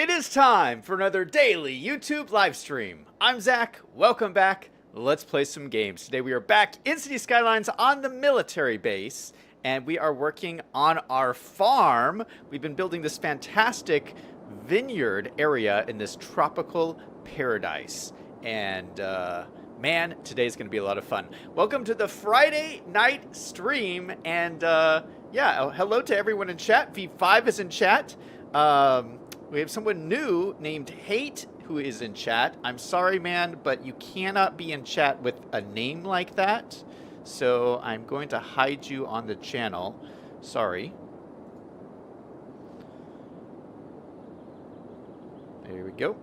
It is time for another daily YouTube live stream. I'm Zach. Welcome back. Let's play some games. Today we are back in City Skylines on the military base, and we are working on our farm. We've been building this fantastic vineyard area in this tropical paradise. And man, today's going to be a lot of fun. Welcome to the Friday night stream. And yeah, hello to everyone in chat. V5 is in chat. We have someone new named Hate who is in chat. I'm sorry, man, but you cannot be in chat with a name like that. So I'm going to hide you on the channel. Sorry. There we go.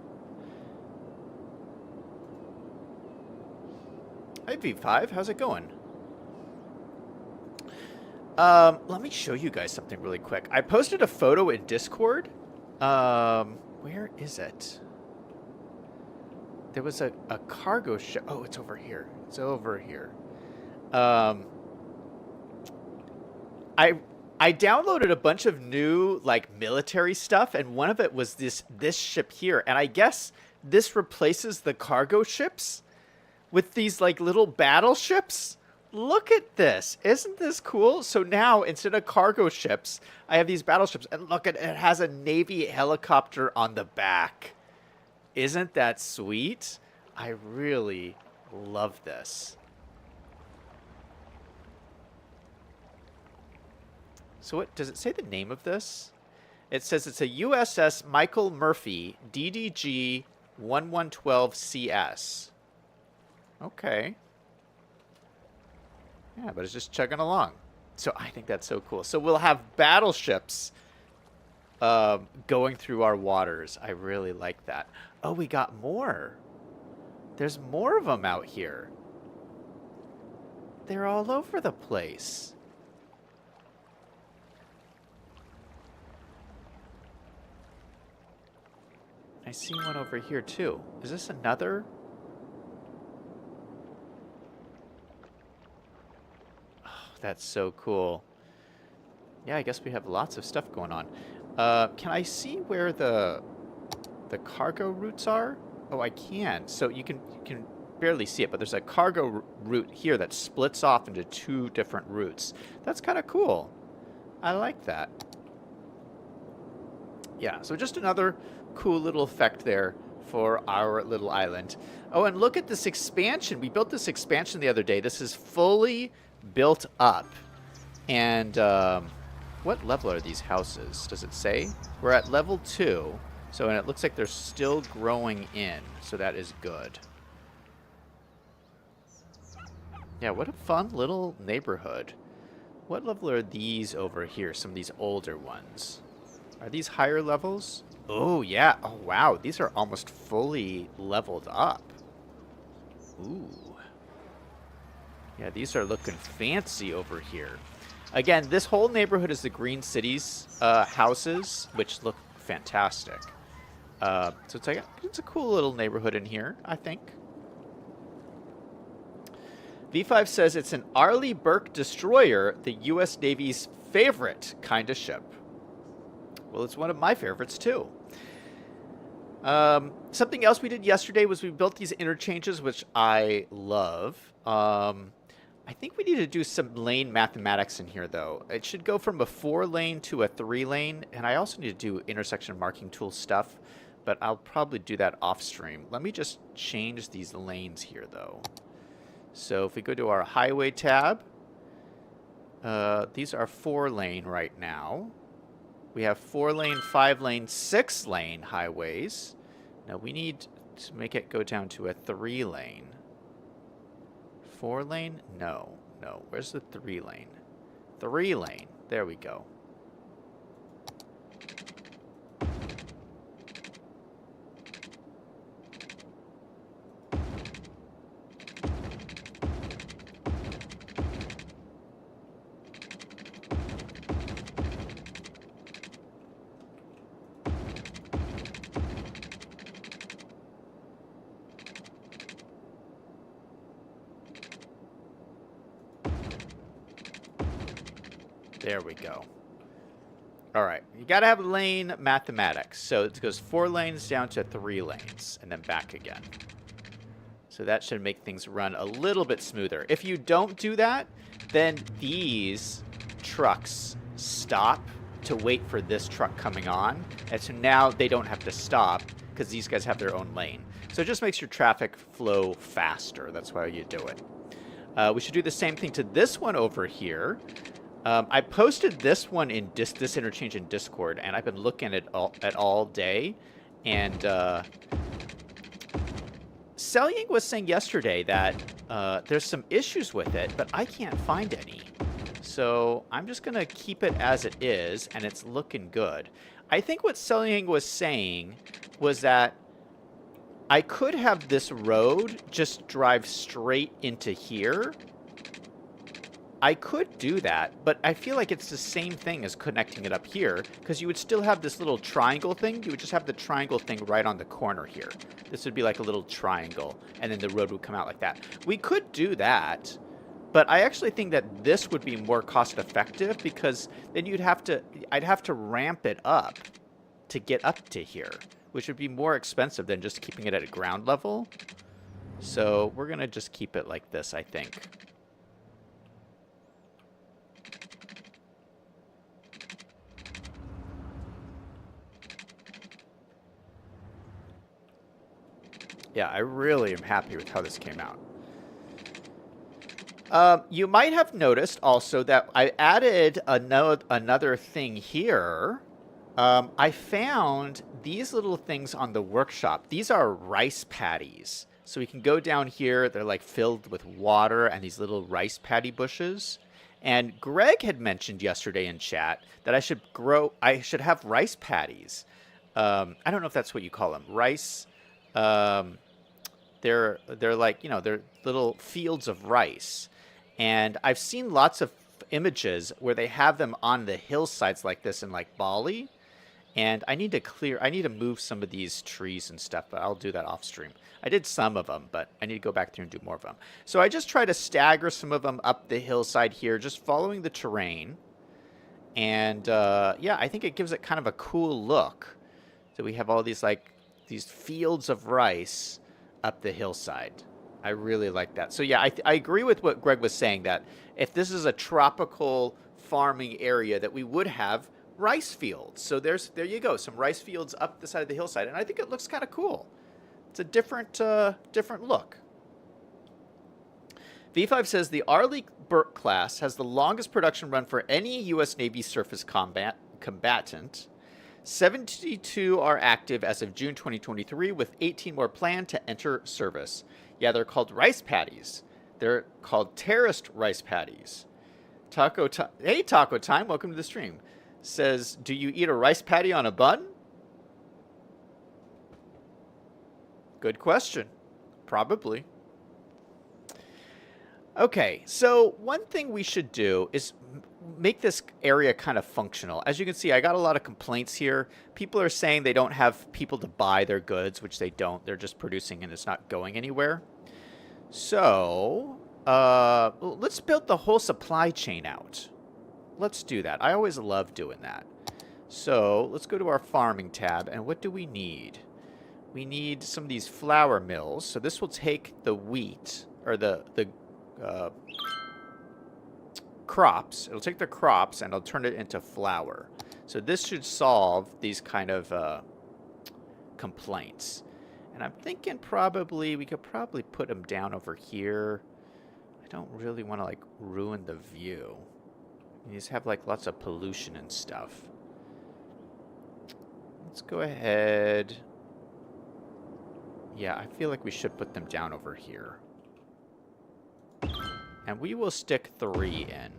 Hi, V5. How's it going? Let me show you guys something really quick. I posted a photo in Discord. Where is it? There was a cargo ship. Oh, it's over here. It's over here. I downloaded a bunch of new like military stuff, and one of it was this ship here, and I guess this replaces the cargo ships with these like little battleships. Look at this. Isn't this cool? So now, instead of cargo ships, I have these battleships. And look at it. It has a Navy helicopter on the back. Isn't that sweet? I really love this. So what does it say the name of this? It says it's a USS Michael Murphy DDG 1112 CS. Okay. Yeah, but it's just chugging along. So I think that's so cool. So we'll have battleships going through our waters. I really like that. Oh, we got more. There's more of them out here. They're all over the place. I see one over here too. Is this another? That's so cool. Yeah, I guess we have lots of stuff going on. Can I see where the cargo routes are? Oh, I can. So you can barely see it, but there's a cargo route here that splits off into two different routes. That's kind of cool. I like that. Yeah, so just another cool little effect there for our little island. Oh, and look at this expansion. We built this expansion the other day. This is fully built up. And what level are these houses? Does it say? We're at level 2. So, and it looks like they're still growing in. So that is good. Yeah, what a fun little neighborhood. What level are these over here? Some of these older ones. Are these higher levels? Oh, yeah. Oh, wow. These are almost fully leveled up. Ooh. Yeah, these are looking fancy over here. Again, this whole neighborhood is the Green Cities houses, which look fantastic. So it's a cool little neighborhood in here, I think. V5 says it's an Arleigh Burke destroyer, the U.S. Navy's favorite kind of ship. Well, it's one of my favorites, too. Something else we did yesterday was we built these interchanges, which I love. I think we need to do some lane mathematics in here, though. It should go from a 4-lane to a 3-lane, and I also need to do intersection marking tool stuff, but I'll probably do that off stream. Let me just change these lanes here, though. So if we go to our highway tab, these are 4-lane right now. We have 4-lane, 5-lane, 6-lane highways. Now we need to make it go down to a 3-lane. 4-lane? No. No. Where's the 3-lane? 3-lane. There we go. There we go. All right, you got to have lane mathematics. So it goes 4 lanes down to 3 lanes and then back again. So that should make things run a little bit smoother. If you don't do that, then these trucks stop to wait for this truck coming on. And so now they don't have to stop because these guys have their own lane. So it just makes your traffic flow faster. That's why you do it. We should do the same thing to this one over here. I posted this one in this interchange in Discord, and I've been looking at all day. And Selying was saying yesterday that there's some issues with it, but I can't find any. So I'm just going to keep it as it is, and it's looking good. I think what Selying was saying was that I could have this road just drive straight into here. I could do that, but I feel like it's the same thing as connecting it up here, because you would still have this little triangle thing. You would just have the triangle thing right on the corner here. This would be like a little triangle, and then the road would come out like that. We could do that, but I actually think that this would be more cost effective, because then I'd have to ramp it up to get up to here, which would be more expensive than just keeping it at a ground level. So we're going to just keep it like this, I think. Yeah, I really am happy with how this came out. You might have noticed also that I added another thing here. I found these little things on the workshop. These are rice paddies. So we can go down here. They're like filled with water and these little rice paddy bushes. And Greg had mentioned yesterday in chat that I should have rice paddies. I don't know if that's what you call them. Rice. They're like, they're little fields of rice. And I've seen lots of images where they have them on the hillsides like this in like Bali. And I need to move some of these trees and stuff, but I'll do that off stream. I did some of them, but I need to go back through and do more of them. So I just try to stagger some of them up the hillside here, just following the terrain. And yeah, I think it gives it kind of a cool look. So we have all these these fields of rice up the hillside. I really like that. So yeah, I agree with what Greg was saying, that if this is a tropical farming area, that we would have rice fields. So there you go, some rice fields up the side of the hillside, and I think it looks kind of cool. It's a different look. V5 says the Arleigh Burke class has the longest production run for any U.S. Navy surface combatant. 72 are active as of June 2023, with 18 more planned to enter service. Yeah, they're called rice paddies. They're called terraced rice paddies. Hey, Taco Time, welcome to the stream. Says, do you eat a rice paddy on a bun? Good question. Probably. Okay, so one thing we should do is make this area kind of functional. As you can see, I got a lot of complaints here. People are saying they don't have people to buy their goods, which they don't. They're just producing and it's not going anywhere. So, let's build the whole supply chain out. Let's do that. I always love doing that. So, let's go to our farming tab, and what do we need? We need some of these flour mills. So this will take the wheat, or the crops. It'll take the crops and it'll turn it into flour. So this should solve these kind of complaints. And I'm thinking we could probably put them down over here. I don't really want to ruin the view. These have lots of pollution and stuff. Let's go ahead. Yeah, I feel like we should put them down over here. And we will stick 3 in.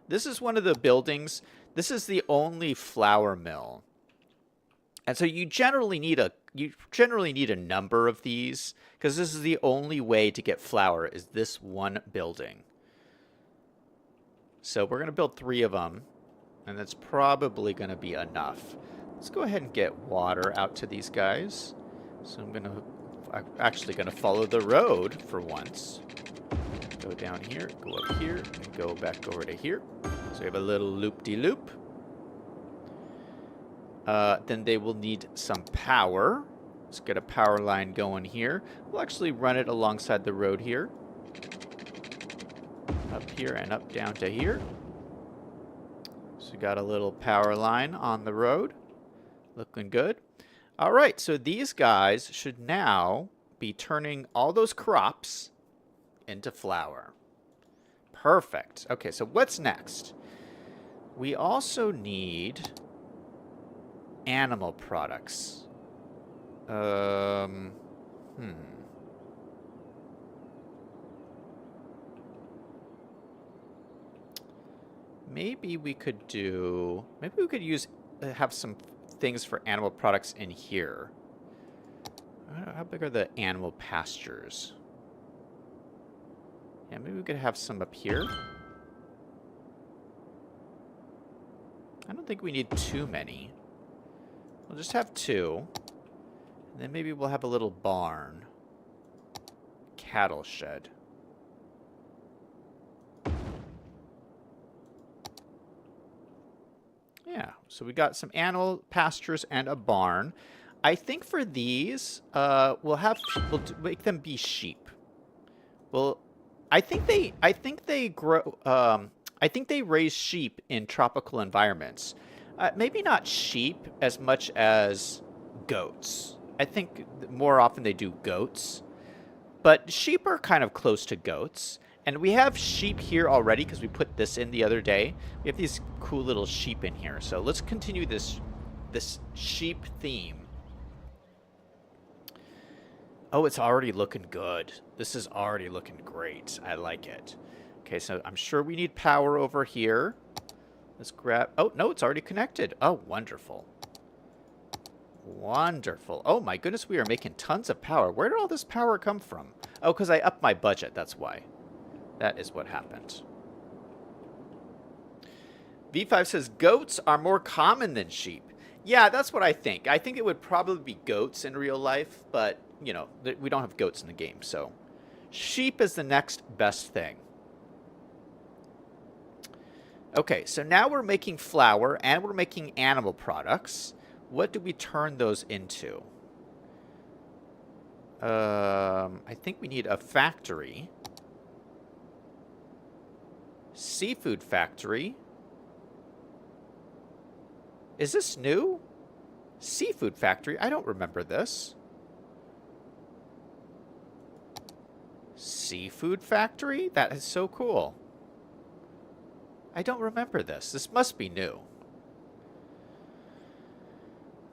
This is one of the buildings. This is the only flour mill. And so you generally need a number of these, because this is the only way to get flour is this one building. So we're going to build 3 of them, and that's probably going to be enough. Let's go ahead and get water out to these guys. So I'm actually going to follow the road for once. Go down here, go up here, and go back over to here. So we have a little loop-de-loop. Then they will need some power. Let's get a power line going here. We'll actually run it alongside the road here. Up here and up down to here. So we got a little power line on the road. Looking good. All right, so these guys should now be turning all those crops into flour. Perfect. Okay, so what's next? We also need animal products. Maybe we could have some things for animal products in here. I don't know, how big are the animal pastures? Yeah, maybe we could have some up here. I don't think we need too many. We'll just have 2. And then maybe we'll have a little barn. Cattle shed. Yeah, so we got some animal pastures and a barn. I think for these, we'll make them be sheep. Well, I think they grow. I think they raise sheep in tropical environments. Maybe not sheep as much as goats. I think more often they do goats, but sheep are kind of close to goats. And we have sheep here already because we put this in the other day. We have these cool little sheep in here. So let's continue this sheep theme. Oh, it's already looking good. This is already looking great. I like it. Okay, so I'm sure we need power over here. Let's grab... Oh, no, it's already connected. Oh, wonderful. Wonderful. Oh, my goodness, we are making tons of power. Where did all this power come from? Oh, because I upped my budget. That's why. That is what happened. V5 says, goats are more common than sheep. Yeah, that's what I think. I think it would probably be goats in real life, but, you know, we don't have goats in the game, so... Sheep is the next best thing. Okay, so now we're making flour, and we're making animal products. What do we turn those into? I think we need a factory. Seafood factory. Is this new? Seafood factory? I don't remember this. Seafood factory? That is so cool. I don't remember this. This must be new.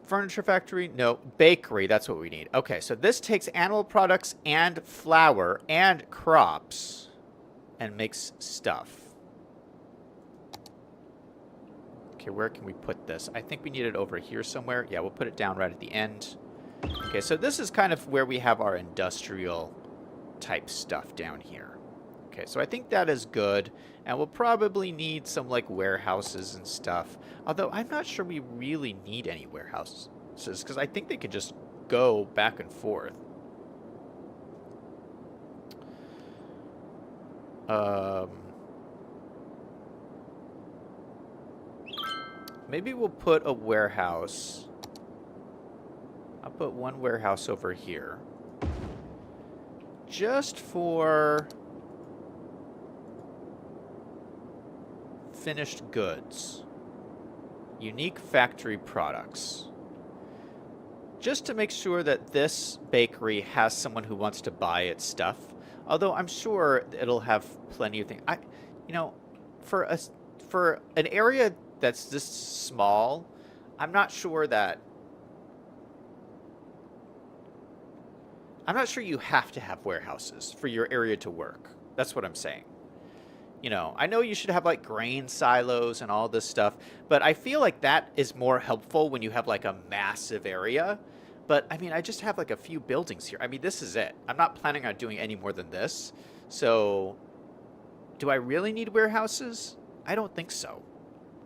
Furniture factory? No. Bakery. That's what we need. Okay, so this takes animal products and flour and crops and makes stuff. Okay, where can we put this? I think we need it over here somewhere. Yeah, we'll put it down right at the end. Okay, so this is kind of where we have our industrial type stuff down here. Okay, so I think that is good. And we'll probably need some, like, warehouses and stuff. Although, I'm not sure we really need any warehouses. Because I think they could just go back and forth. Maybe we'll put a warehouse. I'll put one warehouse over here. Just for finished goods. Unique factory products. Just to make sure that this bakery has someone who wants to buy its stuff. Although I'm sure it'll have plenty of things. You know, for an area that's this small, I'm not sure you have to have warehouses for your area to work. That's what I'm saying. You know, I know you should have, like, grain silos and all this stuff, but I feel like that is more helpful when you have, like, a massive area. But, I mean, I just have, like, a few buildings here. I mean, this is it. I'm not planning on doing any more than this. So, do I really need warehouses? I don't think so.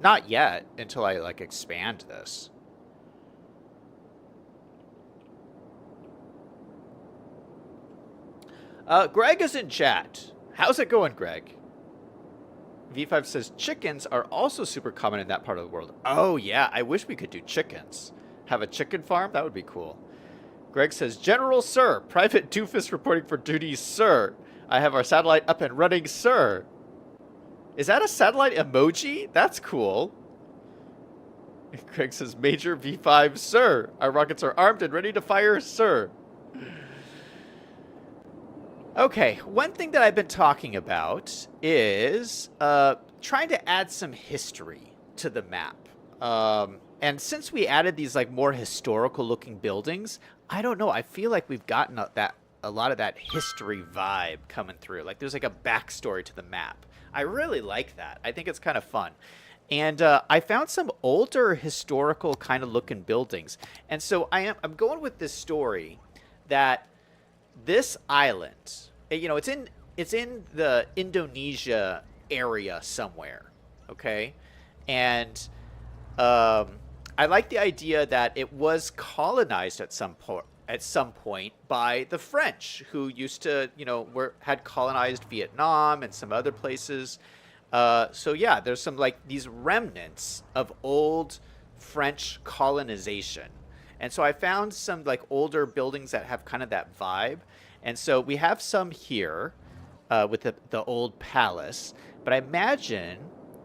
Not yet, until I, like, expand this. Greg is in chat. How's it going, Greg? V5 says chickens are also super common in that part of the world. Oh, yeah. I wish we could do chickens. Have a chicken farm? That would be cool. Greg says, General Sir, Private Doofus reporting for duty, sir. I have our satellite up and running, sir. Is that a satellite emoji? That's cool. Greg says, Major V5, sir. Our rockets are armed and ready to fire, sir. Okay, one thing that I've been talking about is trying to add some history to the map. And since we added these like more historical looking buildings, I don't know, I feel like we've gotten a lot of that history vibe coming through. Like there's like a backstory to the map. I really like that. I think it's kind of fun. And I found some older historical kind of looking buildings. And so I'm going with this story that this island, you know, it's in the Indonesia area somewhere, okay? And I like the idea that it was colonized at some point by the French, who used to, you know, had colonized Vietnam and some other places. So yeah, there's some like these remnants of old French colonization. And so I found some like older buildings that have kind of that vibe. And so we have some here with the old palace. But I imagine,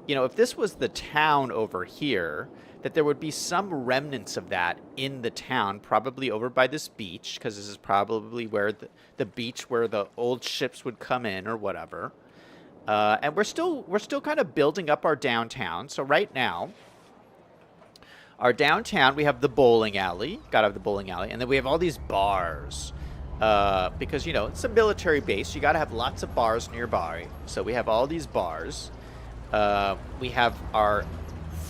you know, if this was the town over here, that there would be some remnants of that in the town, probably over by this beach, because this is probably where the beach where the old ships would come in or whatever. And we're still kind of building up our downtown. So right now, our downtown, we have the bowling alley. Gotta have the bowling alley. And then we have all these bars. Because, you know, it's a military base. You gotta have lots of bars nearby. So we have all these bars. We have our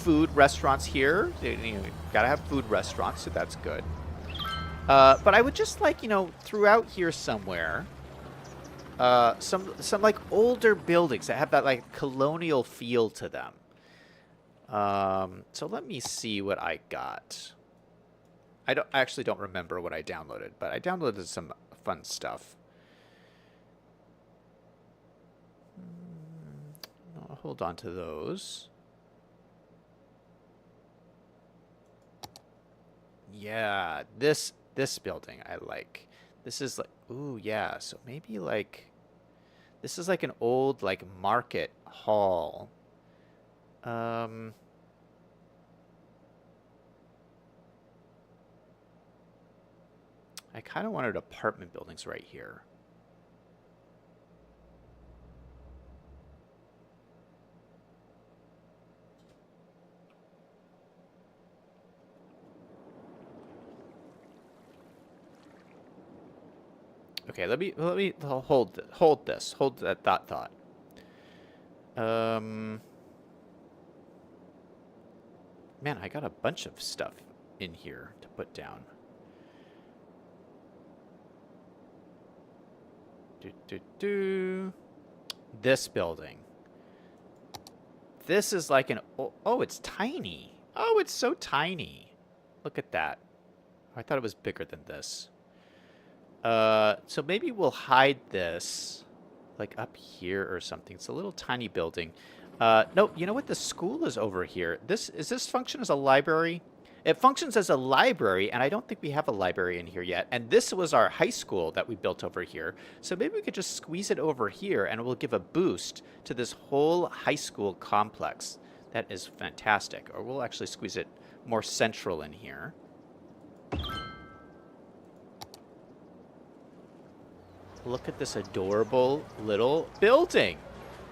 food restaurants here. You know, gotta have food restaurants, so that's good. But I would just like, you know, throughout here somewhere, some like older buildings that have that like colonial feel to them. So let me see what I got. I actually don't remember what I downloaded, but I downloaded some fun stuff. I'll hold on to those. Yeah, this building I like. This is like, ooh, yeah. So maybe like, this is like an old like market hall. I kind of wanted apartment buildings right here. Okay, let me hold that thought. Man, I got a bunch of stuff in here to put down. This building. This is like an, oh, it's tiny. Oh, it's so tiny. Look at that. I thought it was bigger than this. So maybe we'll hide this like up here or something. It's a little tiny building. No, you know what? The school is over here. Does this function as a library? It functions as a library, and I don't think we have a library in here yet. And this was our high school that we built over here. So maybe we could just squeeze it over here, and it will give a boost to this whole high school complex. That is fantastic. Or we'll actually squeeze it more central in here. Look at this adorable little building.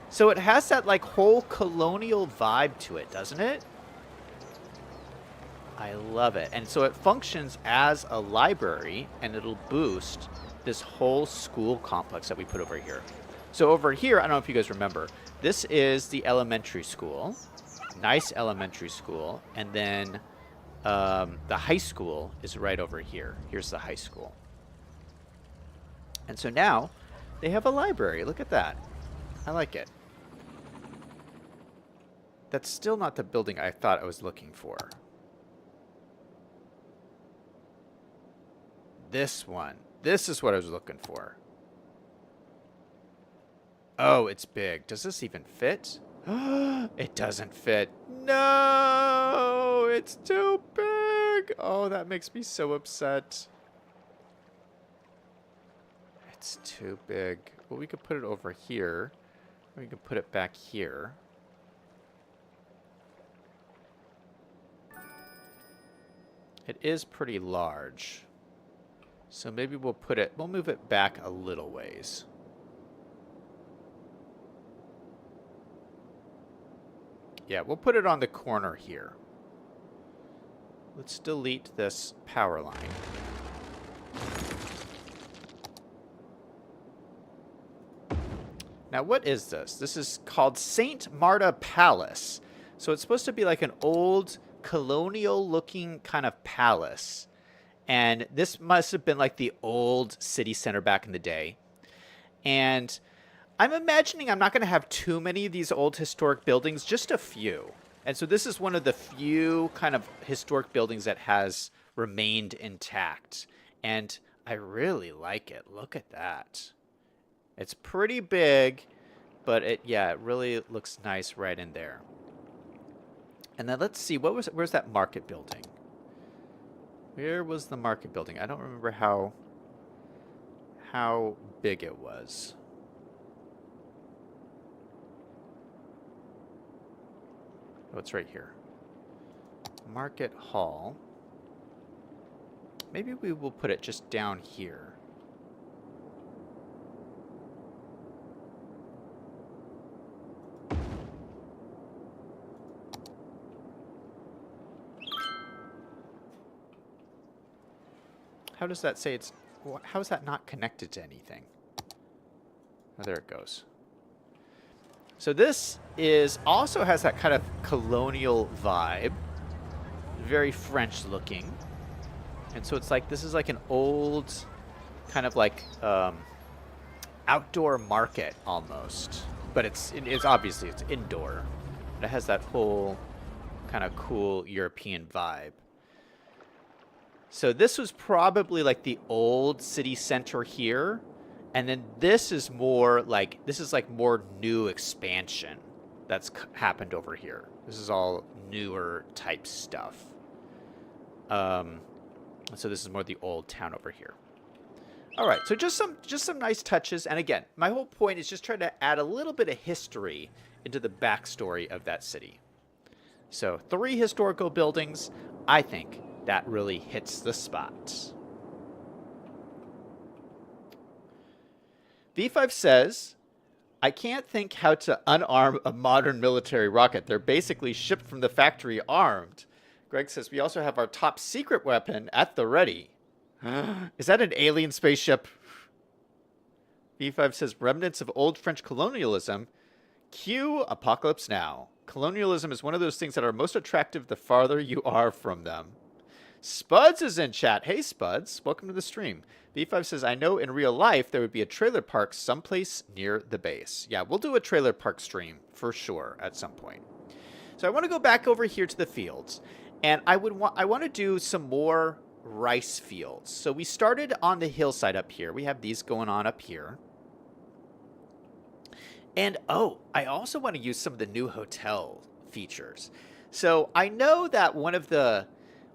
So it has that like whole colonial vibe to it, doesn't it? I love it. And so it functions as a library, and it'll boost this whole school complex that we put over here. So over here, I don't know if you guys remember, this is the elementary school. Nice elementary school. And then the high school is right over here. Here's the high school. And so now they have a library. Look at that. I like it. That's still not the building I thought I was looking for. This one. This is what I was looking for. Oh, it's big. Does this even fit? It doesn't fit. No, it's too big. Oh, that makes me so upset. It's too big. Well, we could put it over here. We could put it back here. It is pretty large. So maybe we'll move it back a little ways. Yeah, we'll put it on the corner here. Let's delete this power line. Now, what is this? This is called St. Marta Palace. So it's supposed to be like an old colonial-looking kind of palace. And this must have been like the old city center back in the day. And I'm imagining I'm not going to have too many of these old historic buildings, just a few. And so this is one of the few kind of historic buildings that has remained intact. And I really like it. Look at that. It's pretty big, but it really looks nice right in there. And then let's see, where's that market building? Where was the market building? I don't remember how big it was. Oh, it's right here. Market Hall. Maybe we will put it just down here. How does that say how is that not connected to anything? Oh, there it goes. So this also has that kind of colonial vibe. Very French looking. And so it's like, this is like an old kind of like outdoor market almost. But it's obviously it's indoor. But it has that whole kind of cool European vibe. So this was probably like the old city center here. And then this is more like more new expansion that's happened over here. This is all newer type stuff. So this is more the old town over here. All right, so just some nice touches. And again, my whole point is just trying to add a little bit of history into the backstory of that city. So 3 historical buildings, I think that really hits the spot. V5 says, I can't think how to unarm a modern military rocket. They're basically shipped from the factory armed. Greg says, we also have our top secret weapon at the ready. Is that an alien spaceship? V5 says, remnants of old French colonialism. Cue Apocalypse Now. Colonialism is one of those things that are most attractive the farther you are from them. Spuds is in chat. Hey, Spuds. Welcome to the stream. V5 says, I know in real life there would be a trailer park someplace near the base. Yeah, we'll do a trailer park stream for sure at some point. So I want to go back over here to the fields. And I want to do some more rice fields. So we started on the hillside up here. We have these going on up here. And, oh, I also want to use some of the new hotel features. So I know that one of the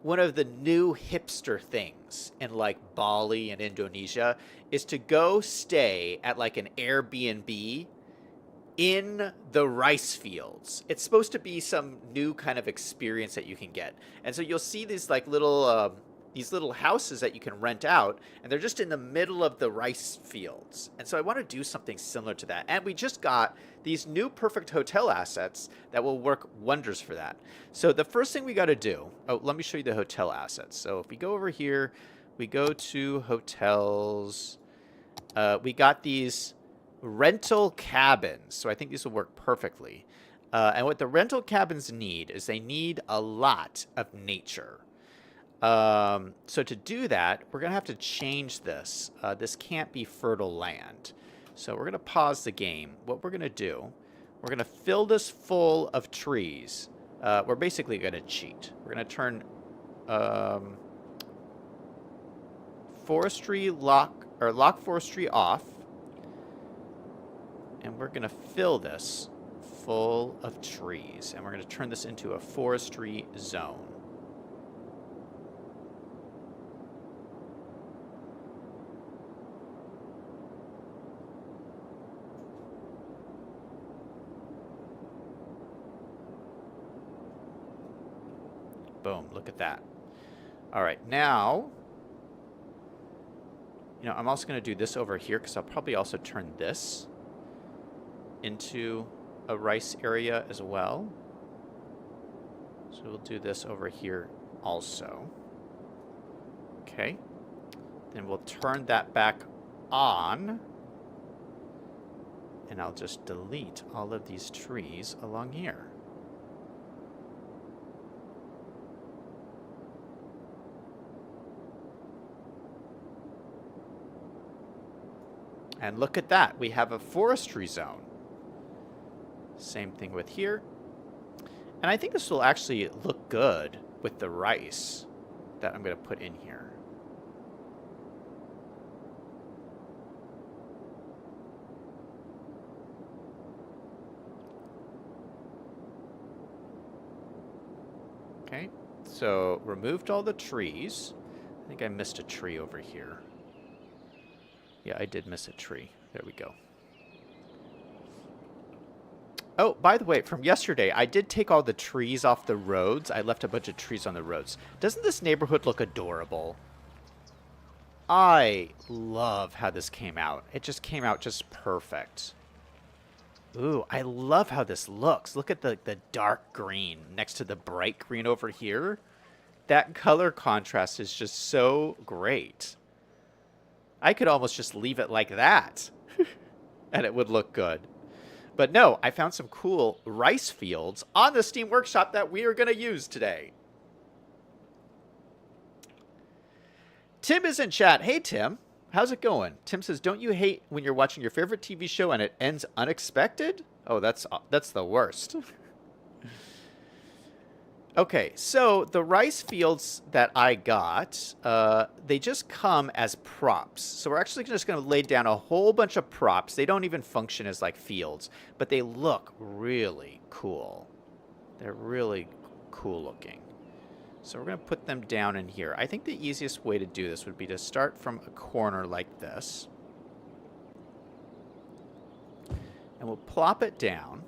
new hipster things in like Bali and Indonesia is to go stay at like an Airbnb in the rice fields. It's supposed to be some new kind of experience that you can get. And so you'll see these like little houses that you can rent out, and they're just in the middle of the rice fields. And so I want to do something similar to that. And we just got these new perfect hotel assets that will work wonders for that. So the first thing we got to do, let me show you the hotel assets. So if we go over here, we go to hotels. We got these rental cabins. So I think these will work perfectly. And what the rental cabins need is they need a lot of nature. So to do that, we're going to have to change this. This can't be fertile land. So we're going to pause the game. What we're going to do, we're going to fill this full of trees. We're basically going to cheat. We're going to turn lock forestry off. And we're going to fill this full of trees. And we're going to turn this into a forestry zone. Boom, look at that. All right, now, I'm also going to do this over here because I'll probably also turn this into a rice area as well. So we'll do this over here also. Okay. Then we'll turn that back on. And I'll just delete all of these trees along here. And look at that, we have a forestry zone. Same thing with here. And I think this will actually look good with the rice that I'm going to put in here. Okay, so removed all the trees. I think I missed a tree over here. Yeah, I did miss a tree. There we go. Oh, by the way, from yesterday, I did take all the trees off the roads. I left a bunch of trees on the roads. Doesn't this neighborhood look adorable? I love how this came out. It just came out just perfect. Ooh, I love how this looks. Look at the dark green next to the bright green over here. That color contrast is just so great. I could almost just leave it like that, and it would look good. But no, I found some cool rice fields on the Steam Workshop that we are going to use today. Tim is in chat. Hey, Tim. How's it going? Tim says, don't you hate when you're watching your favorite TV show and it ends unexpected? Oh, that's the worst. Okay, so the rice fields that I got, they just come as props. So we're actually just going to lay down a whole bunch of props. They don't even function as like fields, but they look really cool. They're really cool looking. So we're going to put them down in here. I think the easiest way to do this would be to start from a corner like this. And we'll plop it down.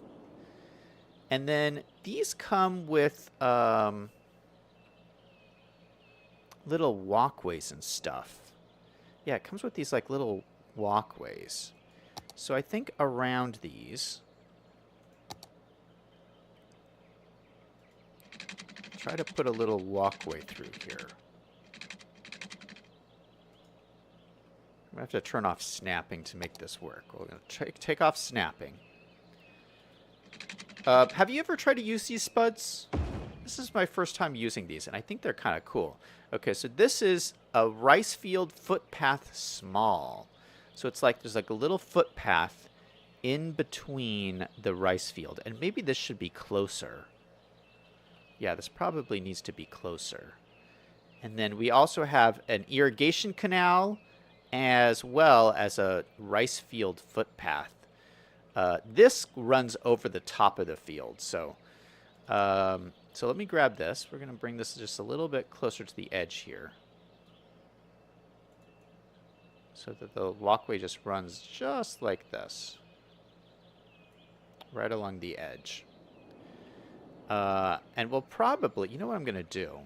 And then these come with little walkways and stuff. Yeah, it comes with these like little walkways. So I think around these, try to put a little walkway through here. I'm going to have to turn off snapping to make this work. We're going to take off snapping. Have you ever tried to use these spuds? This is my first time using these, and I think they're kind of cool. Okay, so this is a rice field footpath small. So it's like there's like a little footpath in between the rice field. And maybe this should be closer. Yeah, this probably needs to be closer. And then we also have an irrigation canal as well as a rice field footpath. This runs over the top of the field. So let me grab this. We're going to bring this just a little bit closer to the edge here, so that the walkway just runs just like this, right along the edge. And we'll probably, you know what I'm going to do?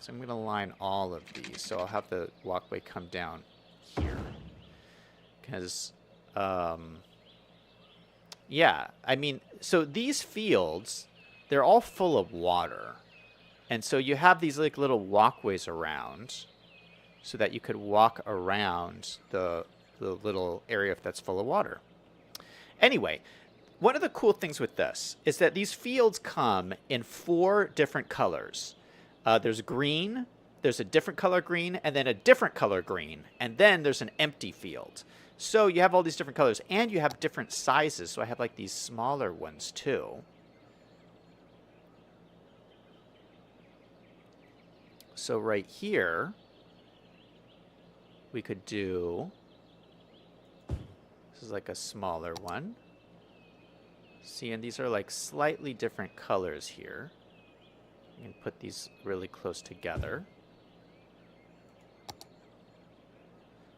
So I'm going to line all of these. So I'll have the walkway come down here. Because, yeah, I mean, so these fields, they're all full of water. And so you have these like little walkways around so that you could walk around the little area that's full of water. Anyway, one of the cool things with this is that these fields come in 4 different colors. There's green, there's a different color green, and then a different color green, and then there's an empty field. So you have all these different colors, and you have different sizes. So I have like these smaller ones too. So right here, we could do, this is like a smaller one. See, and these are like slightly different colors here. You can put these really close together.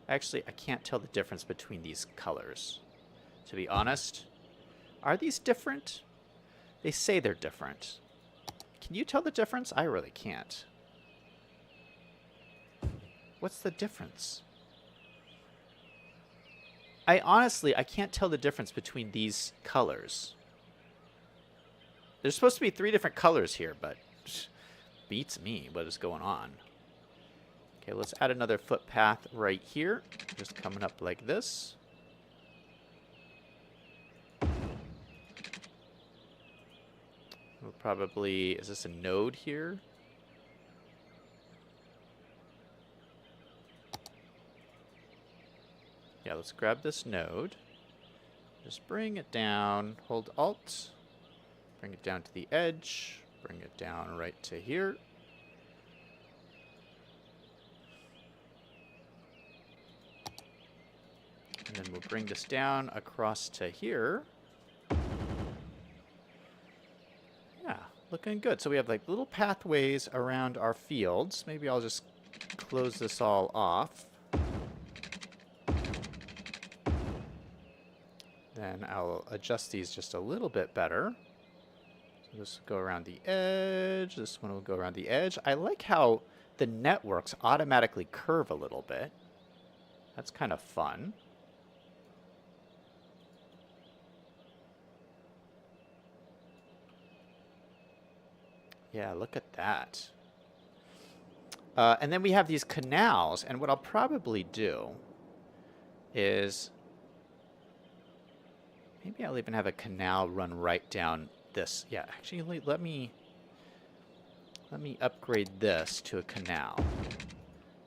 Actually, I can't tell the difference between these colors. To be honest, are these different? They say they're different. Can you tell the difference? I really can't. What's the difference? I can't tell the difference between these colors. There's supposed to be 3 different colors here, but beats me what is going on. Okay, let's add another footpath right here. Just coming up like this. We'll probably, is this a node here? Yeah, let's grab this node. Just bring it down, hold Alt, bring it down to the edge, bring it down right to here. And then we'll bring this down across to here. Yeah, looking good. So we have like little pathways around our fields. Maybe I'll just close this all off. Then I'll adjust these just a little bit better. So this will go around the edge. This one will go around the edge. I like how the networks automatically curve a little bit. That's kind of fun. Yeah, look at that. And then we have these canals, and what I'll probably do is maybe I'll even have a canal run right down this. Yeah, actually, let me upgrade this to a canal.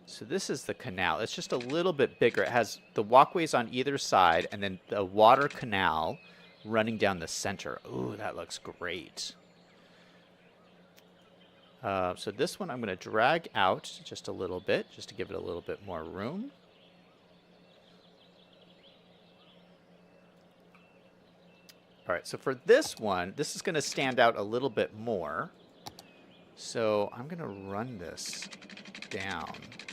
So this is the canal. It's just a little bit bigger. It has the walkways on either side, and then the water canal running down the center. Ooh, that looks great. So this one I'm going to drag out just a little bit, just to give it a little bit more room. All right, so for this one, this is going to stand out a little bit more. So I'm going to run this down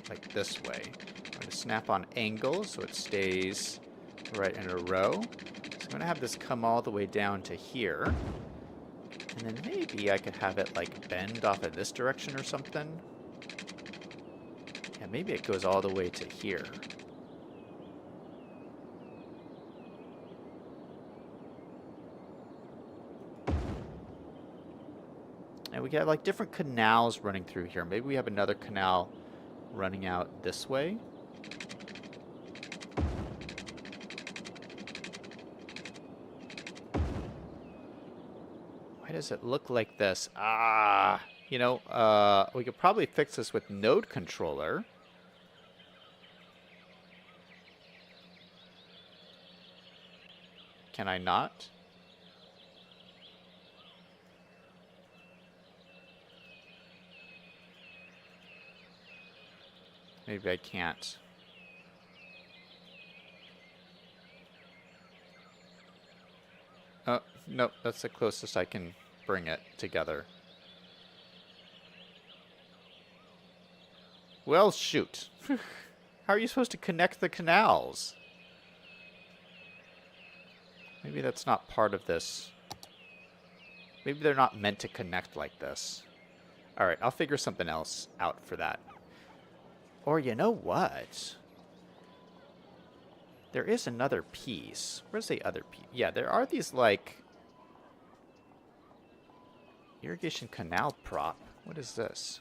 like this way. I'm going to snap on angle so it stays right in a row. So I'm going to have this come all the way down to here. And then maybe I could have it like bend off in this direction or something. Yeah, maybe it goes all the way to here. And we got like different canals running through here. Maybe we have another canal running out this way. Why does it look like this? You know, we could probably fix this with node controller. Can I not? Maybe I can't. Oh, nope, that's the closest I can bring it together. Well, shoot. How are you supposed to connect the canals? Maybe that's not part of this. Maybe they're not meant to connect like this. All right, I'll figure something else out for that. Or you know what? There is another piece. Where's the other piece? Yeah, there are these, like, irrigation canal prop. What is this?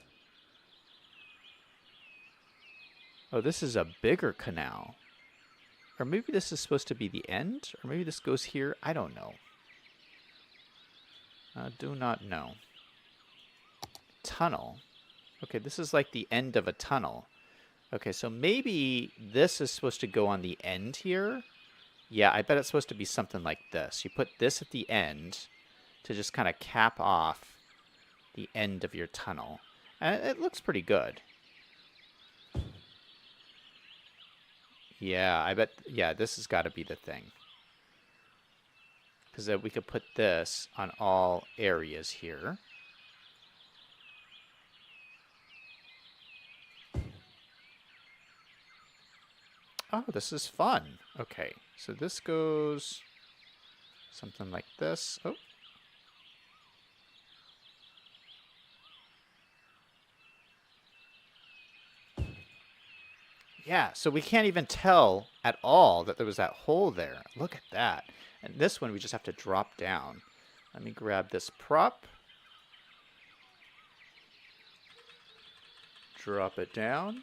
Oh, this is a bigger canal. Or maybe this is supposed to be the end? Or maybe this goes here? I don't know. I do not know. Tunnel. Okay, this is like the end of a tunnel. Okay, so maybe this is supposed to go on the end here. Yeah, I bet it's supposed to be something like this. You put this at the end to just kind of cap off the end of your tunnel. And it looks pretty good. Yeah, I bet, yeah, this has got to be the thing. Because we could put this on all areas here. Oh, this is fun. Okay, so this goes something like this. Oh. Yeah, so we can't even tell at all that there was that hole there. Look at that. And this one, we just have to drop down. Let me grab this prop. Drop it down.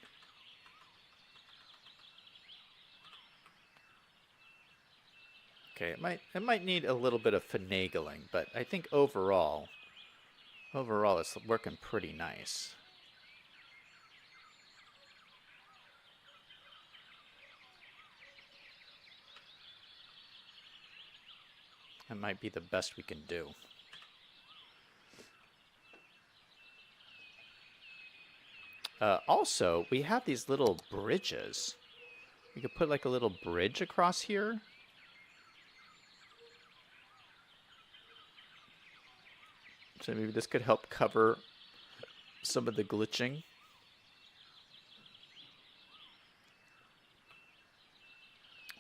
Okay, it might need a little bit of finagling, but I think overall it's working pretty nice. That might be the best we can do. Also, we have these little bridges. We could put like a little bridge across here. So maybe this could help cover some of the glitching.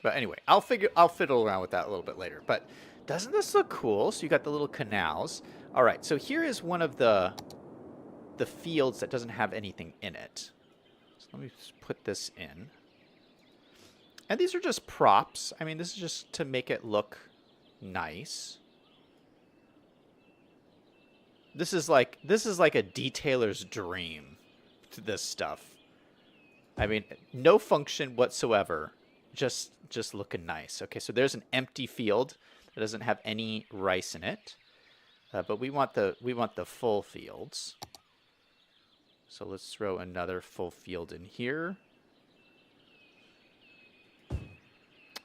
But anyway, I'll fiddle around with that a little bit later. But doesn't this look cool? So you got the little canals. All right, so here is one of the fields that doesn't have anything in it. So let me just put this in. And these are just props. I mean, this is just to make it look nice. This is like a detailer's dream to this stuff. I mean, no function whatsoever. Just looking nice. Okay, so there's an empty field that doesn't have any rice in it. But we want the full fields. So let's throw another full field in here.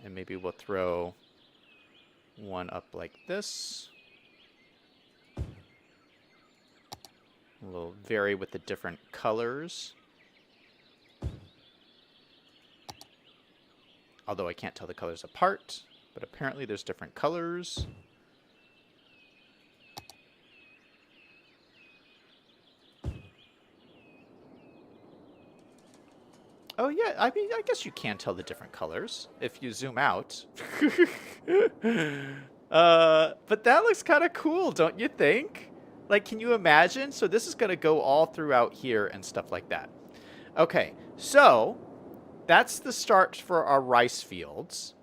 And maybe we'll throw one up like this. We'll vary with the different colors. Although I can't tell the colors apart, but apparently there's different colors. Oh yeah, I mean, I guess you can tell the different colors if you zoom out. But that looks kind of cool, don't you think? Like, can you imagine? So this is going to go all throughout here and stuff like that. Okay, so that's the start for our rice fields.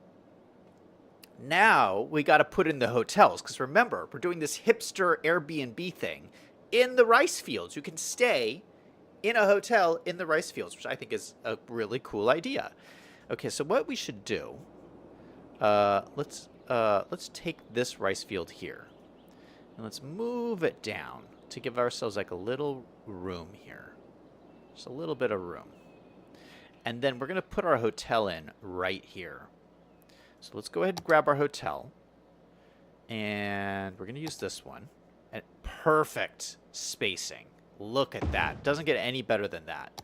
Now we got to put in the hotels, because remember, we're doing this hipster Airbnb thing in the rice fields. You can stay in a hotel in the rice fields, which I think is a really cool idea. Okay, so what we should do, let's take this rice field here, and let's move it down to give ourselves like a little room here. Just a little bit of room. And then we're going to put our hotel in right here. So let's go ahead and grab our hotel. And we're going to use this one. And perfect spacing. Look at that. Doesn't get any better than that.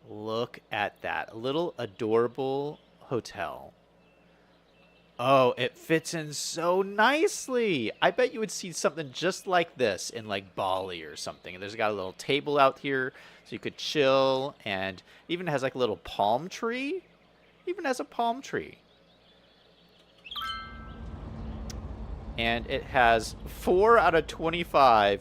Look at that. A little adorable hotel. Oh, it fits in so nicely. I bet you would see something just like this in like Bali or something. And there's got a little table out here so you could chill, and even has like a little palm tree. Even has a palm tree. And it has 4 out of 25.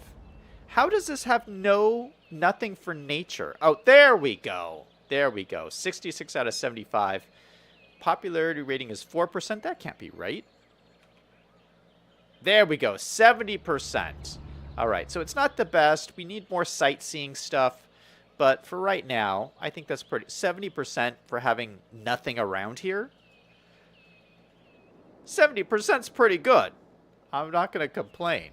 How does this have nothing for nature? Oh, there we go. There we go. 66 out of 75. Popularity rating is 4%. That can't be right. There we go. 70%. All right. So it's not the best. We need more sightseeing stuff. But for right now, I think that's pretty. 70% for having nothing around here. 70% is pretty good. I'm not going to complain.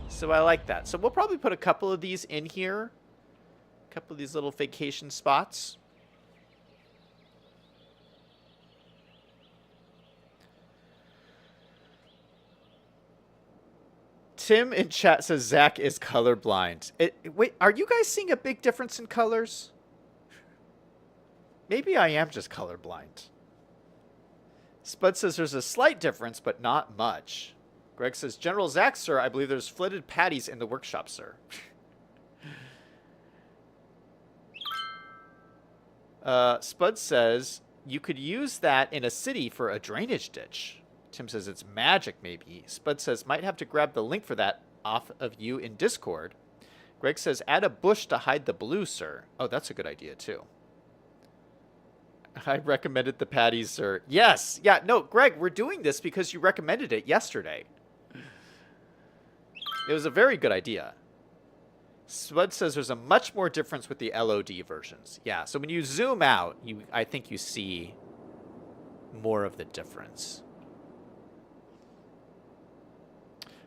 So I like that. So we'll probably put a couple of these in here. A couple of these little vacation spots. Tim in chat says Zach is colorblind. Wait, are you guys seeing a big difference in colors? Maybe I am just colorblind. Spud says there's a slight difference, but not much. Greg says, General Zach, sir, I believe there's flitted patties in the workshop, sir. Spud says, you could use that in a city for a drainage ditch. Tim says it's magic, maybe. Spud says, might have to grab the link for that off of you in Discord. Greg says, add a bush to hide the blue, sir. Oh, that's a good idea, too. I recommended the patties, sir. Yes. Yeah, no, Greg, we're doing this because you recommended it yesterday. It was a very good idea. Spud says there's a much more difference with the LOD versions. Yeah, so when you zoom out, I think you see more of the difference.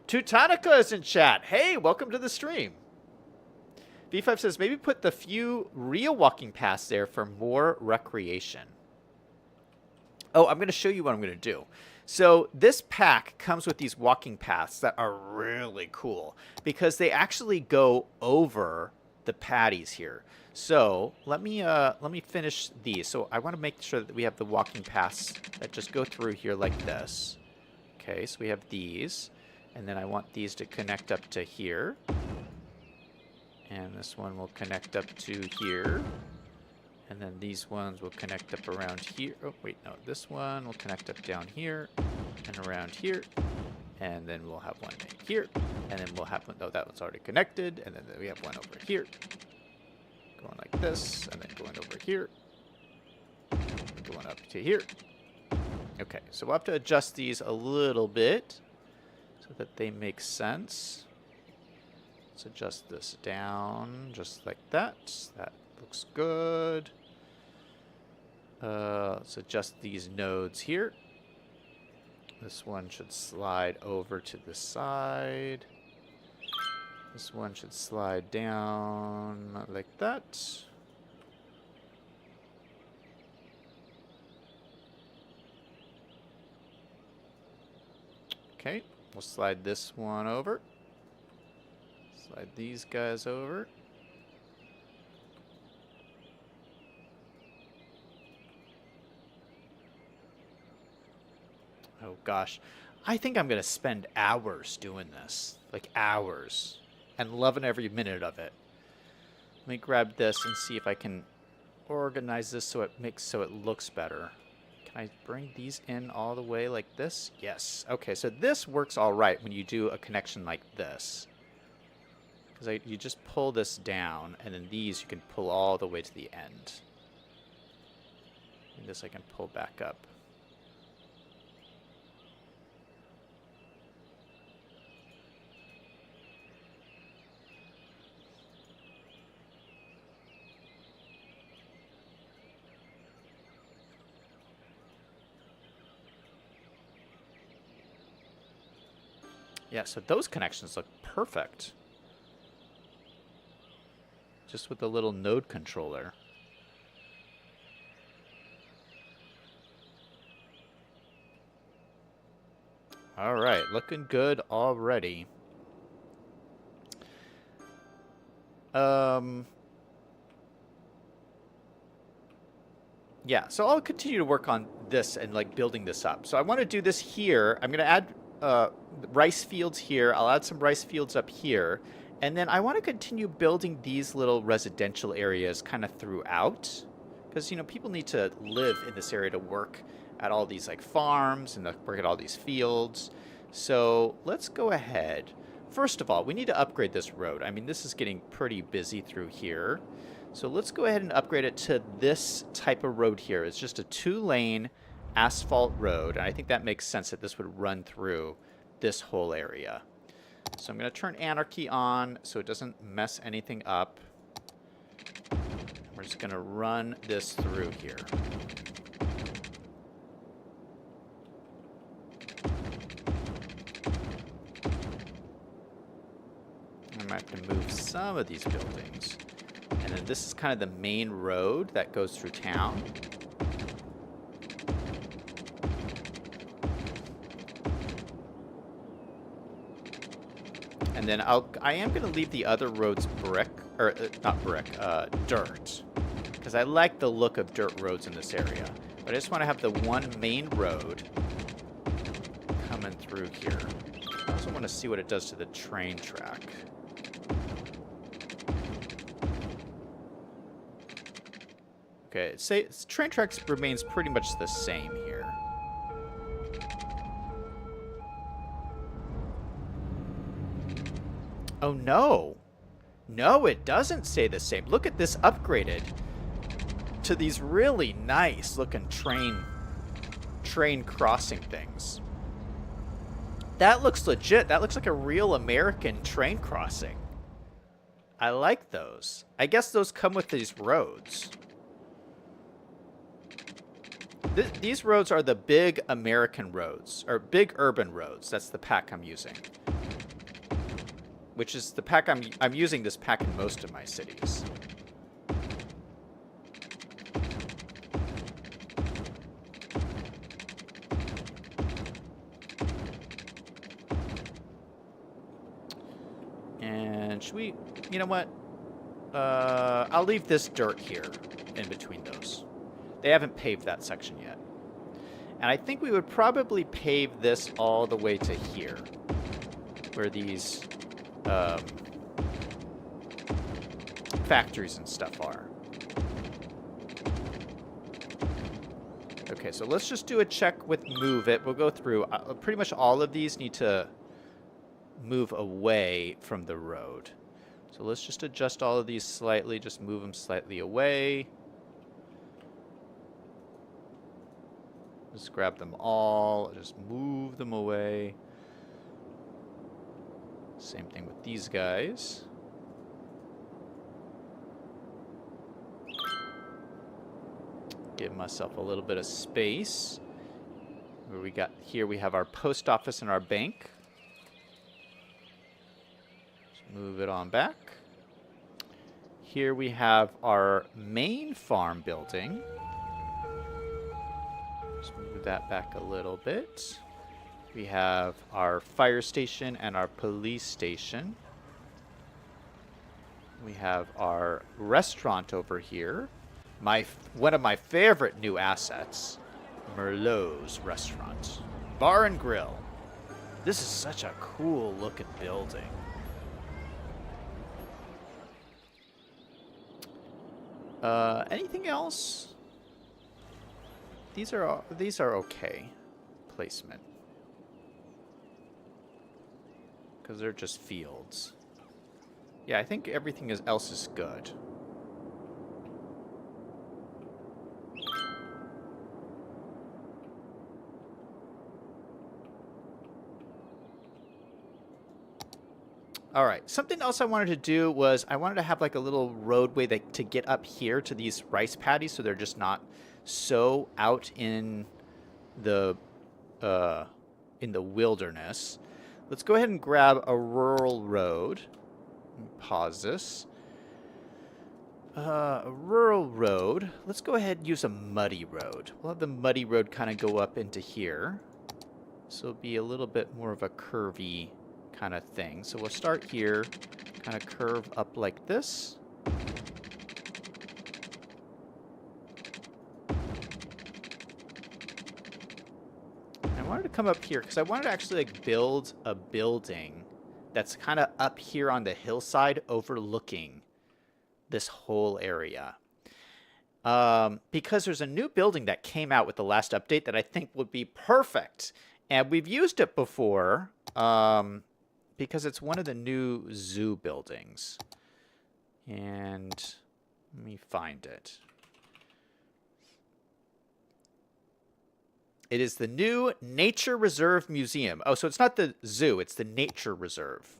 Teutonica is in chat. Hey, welcome to the stream. V5 says, maybe put the few real walking paths there for more recreation. Oh, I'm going to show you what I'm going to do. So this pack comes with these walking paths that are really cool because they actually go over the patties here. So let me finish these. So I want to make sure that we have the walking paths that just go through here like this. Okay, so we have these. And then I want these to connect up to here. And this one will connect up to here. And then these ones will connect up around here. Oh, wait, no. This one will connect up down here and around here. And then we'll have one here. And then we'll have one. Oh, that one's already connected. And then we have one over here. Going like this. And then going over here. Going up to here. Okay, so we'll have to adjust these a little bit so that they make sense. Let's adjust this down just like that. That looks good. Let's adjust these nodes here. This one should slide over to the side. This one should slide down like that. Okay, we'll slide this one over. Slide these guys over. Oh gosh, I think I'm gonna spend hours doing this, like hours, and loving every minute of it. Let me grab this and see if I can organize this so it looks better. Can I bring these in all the way like this? Yes. Okay, so this works all right when you do a connection like this. Because you just pull this down, and then these you can pull all the way to the end. And this I can pull back up. Yeah, so those connections look perfect. Just with the little node controller. All right, looking good already. Yeah, so I'll continue to work on this and like building this up. So I want to do this here. I'm going to add rice fields here. I'll add some rice fields up here. And then I want to continue building these little residential areas kind of throughout. Because, you know, people need to live in this area to work at all these like farms and work at all these fields. So let's go ahead. First of all, we need to upgrade this road. I mean, this is getting pretty busy through here. So let's go ahead and upgrade it to this type of road here. It's just a 2-lane asphalt road. And I think that makes sense that this would run through this whole area. So I'm going to turn anarchy on so it doesn't mess anything up. We're just going to run this through here. I might have to move some of these buildings. And then this is kind of the main road that goes through town. And then I am going to leave the other roads brick, or not brick, dirt. Because I like the look of dirt roads in this area. But I just want to have the one main road coming through here. I also want to see what it does to the train track. Okay, train tracks remains pretty much the same here. Oh no. No, it doesn't stay the same. Look at this upgraded to these really nice looking train crossing things. That looks legit. That looks like a real American train crossing. I like those. I guess those come with these roads. These roads are the big American roads, or big urban roads. That's the pack I'm using. Which is the pack I'm using this pack in most of my cities. And should we, you know what? I'll leave this dirt here in between those. They haven't paved that section yet. And I think we would probably pave this all the way to here, where these factories and stuff are. Okay, so let's just do a check with move it. We'll go through. Pretty much all of these need to move away from the road. So let's just adjust all of these slightly, just move them slightly away. Just grab them all, just move them away. Same thing with these guys. Give myself a little bit of space. Where we got here, we have our post office and our bank. Just move it on back. Here we have our main farm building. Just move that back a little bit. We have our fire station and our police station. We have our restaurant over here. One of my favorite new assets, Merlot's restaurant. Bar and grill. This is such a cool looking building. Anything else? These are okay placement. Because they're just fields. Yeah, I think everything else is good. All right, something else I wanted to do was I wanted to have like a little roadway to get up here to these rice paddies so they're just not so out in the wilderness. Let's go ahead and grab a rural road. Pause this. A rural road. Let's go ahead and use a muddy road. We'll have the muddy road kind of go up into here. So it'll be a little bit more of a curvy kind of thing. So we'll start here, kind of curve up like this. I wanted to come up here because I wanted to actually like build a building that's kind of up here on the hillside overlooking this whole area. Because there's a new building that came out with the last update that I think would be perfect. And we've used it before because it's one of the new zoo buildings. And let me find it. It is the new Nature Reserve Museum. Oh, so it's not the zoo, it's the Nature Reserve.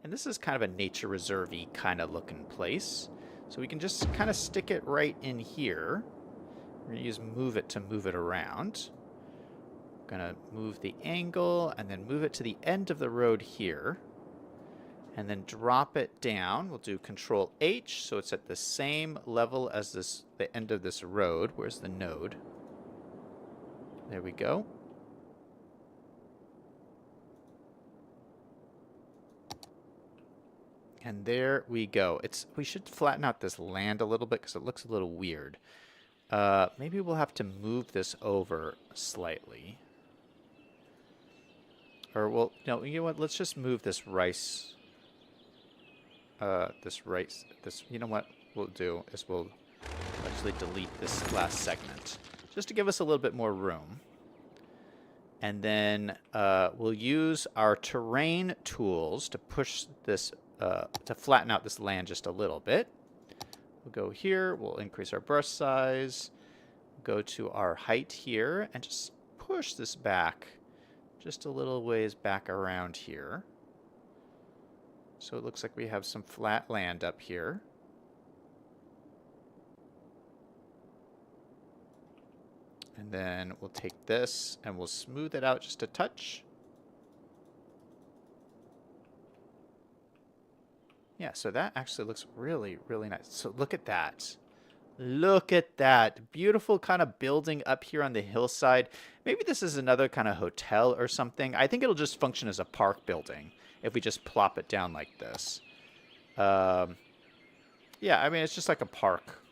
And this is kind of a nature reserve-y kind of looking place. So we can just kind of stick it right in here. We're going to use move it to move it around. Going to move the angle and then move it to the end of the road here. And then drop it down. We'll do Control H so it's at the same level as the end of this road. Where's the node? There we go. And there we go. We should flatten out this land a little bit because it looks a little weird. Maybe we'll have to move this over slightly. Or we'll, no, you know what? Let's just move this rice. You know what we'll do is we'll actually delete this last segment just to give us a little bit more room. And then we'll use our terrain tools to push this, to flatten out this land just a little bit. We'll go here, we'll increase our brush size, go to our height here, and just push this back just a little ways back around here. So it looks like we have some flat land up here. And then we'll take this and we'll smooth it out just a touch. Yeah, so that actually looks really, really nice. So look at that. Look at that. Beautiful kind of building up here on the hillside. Maybe this is another kind of hotel or something. I think it'll just function as a park building if we just plop it down like this. Yeah, I mean, it's just like a park.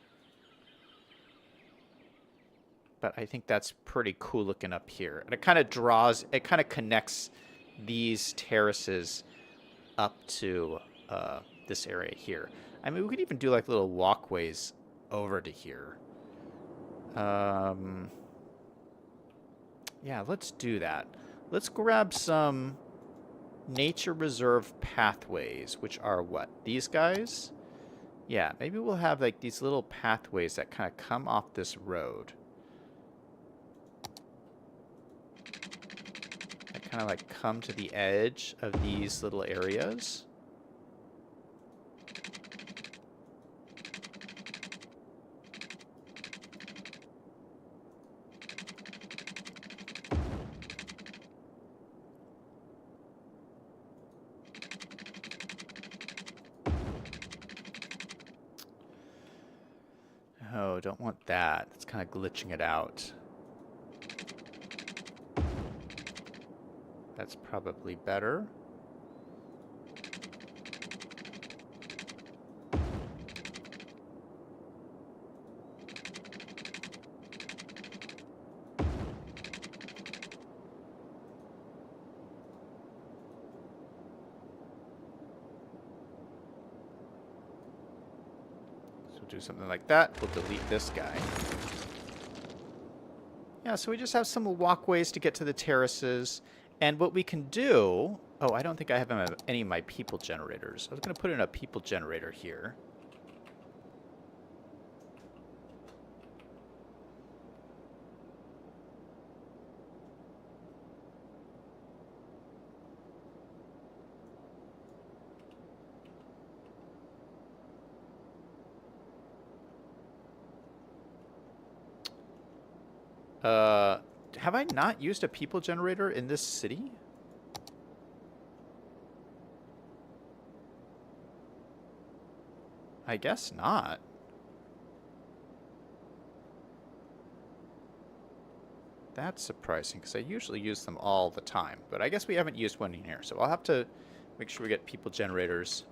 But I think that's pretty cool looking up here. And it kind of draws, it kind of connects these terraces up to this area here. I mean, we could even do like little walkways over to here. Yeah, let's do that. Let's grab some nature reserve pathways, which are what? These guys? Yeah, maybe we'll have like these little pathways that kind of come off this road. That kind of like come to the edge of these little areas. Oh, don't want that. It's kind of glitching it out. That's probably better. Do something like that. We'll delete this guy. Yeah, so we just have some walkways to get to the terraces. And what we can do... Oh, I don't think I have any of my people generators. I was going to put in a people generator here. Have I not used a people generator in this city? I guess not. That's surprising, because I usually use them all the time. But I guess we haven't used one in here, so I'll have to make sure we get people generators.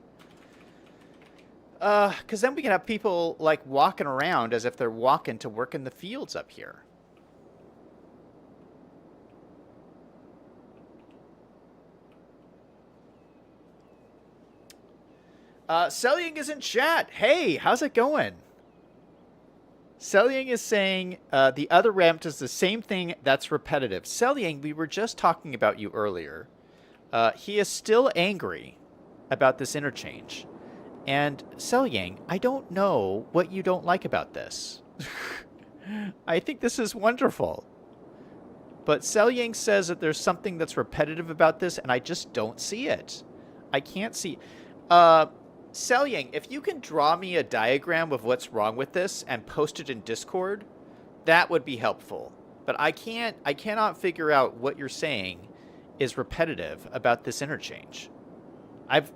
Because then we can have people, like, walking around as if they're walking to work in the fields up here. Selying is in chat. Hey, how's it going? Selying is saying the other ramp does the same thing that's repetitive. Selying, we were just talking about you earlier. He is still angry about this interchange. And Selying, I don't know what you don't like about this. I think this is wonderful. But Selying says that there's something that's repetitive about this, and I just don't see it. I can't see... Selying, if you can draw me a diagram of what's wrong with this and post it in Discord, that would be helpful. But I cannot figure out what you're saying is repetitive about this interchange. I've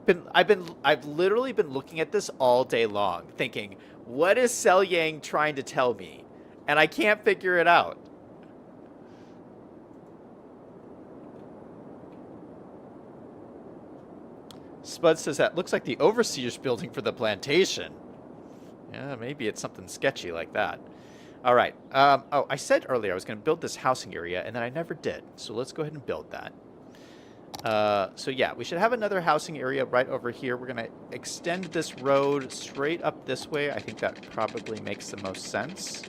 literally been looking at this all day long, thinking, what is Selying trying to tell me? And I can't figure it out. Spud says that looks like the overseer's building for the plantation. Yeah, maybe it's something sketchy like that. All right. Oh, I said earlier I was going to build this housing area, and then I never did. So let's go ahead and build that. So yeah, we should have another housing area right over here. We're going to extend this road straight up this way. I think that probably makes the most sense.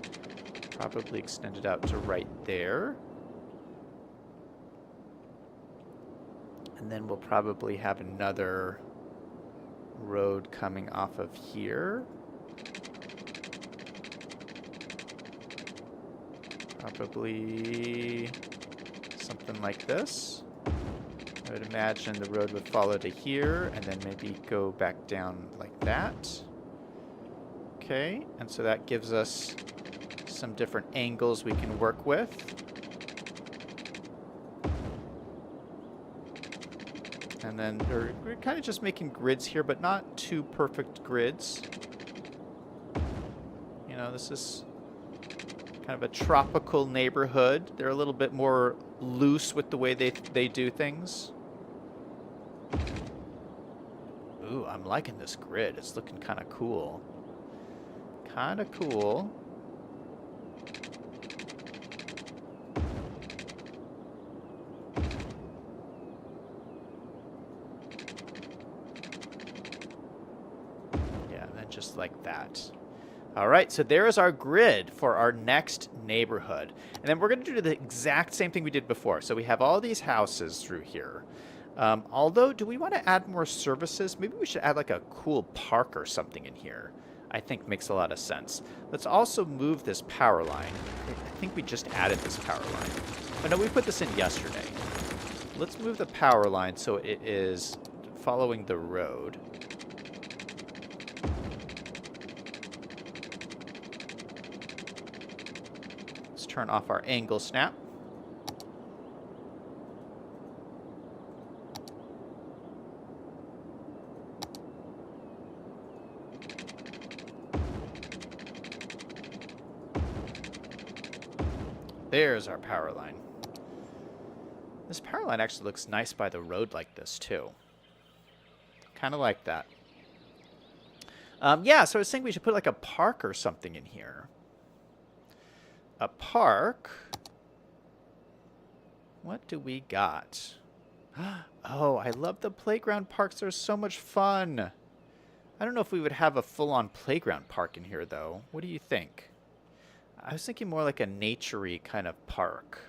Probably extend it out to right there. And then we'll probably have another road coming off of here. Probably something like this. I would imagine the road would follow to here and then maybe go back down like that. Okay, and so that gives us some different angles we can work with. And then we're kind of just making grids here, but not too perfect grids. You know, this is kind of a tropical neighborhood. They're a little bit more loose with the way they do things. Ooh, I'm liking this grid. It's looking kind of cool. Kind of cool. Yeah, and then just like that. All right, so there is our grid for our next neighborhood. And then we're going to do the exact same thing we did before. So we have all these houses through here. Although, do we want to add more services? Maybe we should add like a cool park or something in here. I think makes a lot of sense. Let's also move this power line. I think we just added this power line. Oh, no, we put this in yesterday. Let's move the power line so it is following the road. Let's turn off our angle snap. There's our power line. This power line actually looks nice by the road like this, too. Kind of like that. Yeah, so I was thinking we should put like a park or something in here. A park. What do we got? Oh, I love the playground parks. They're so much fun. I don't know if we would have a full-on playground park in here, though. What do you think? I was thinking more like a nature-y kind of park.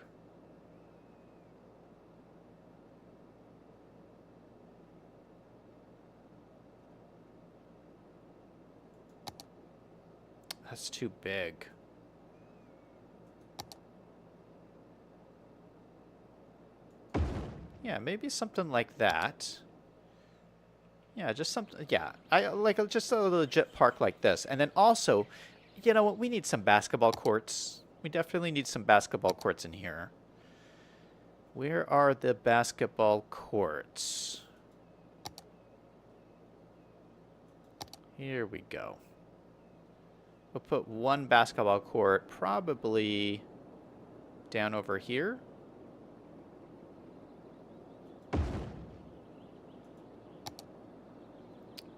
That's too big. Yeah, maybe something like that. Yeah, just something. Yeah, I like just a legit park like this. And then also, you know what? We need some basketball courts. We definitely need some basketball courts in here. Where are the basketball courts? Here we go. We'll put one basketball court probably down over here.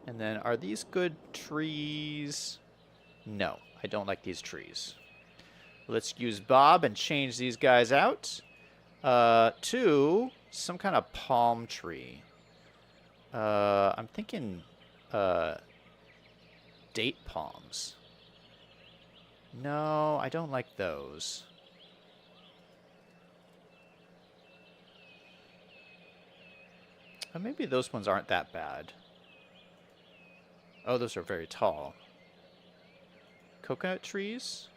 And then are these good trees? No, I don't like these trees. Let's use Bob and change these guys out to some kind of palm tree. I'm thinking date palms. No, I don't like those. Maybe those ones aren't that bad. Oh, those are very tall. Coconut trees?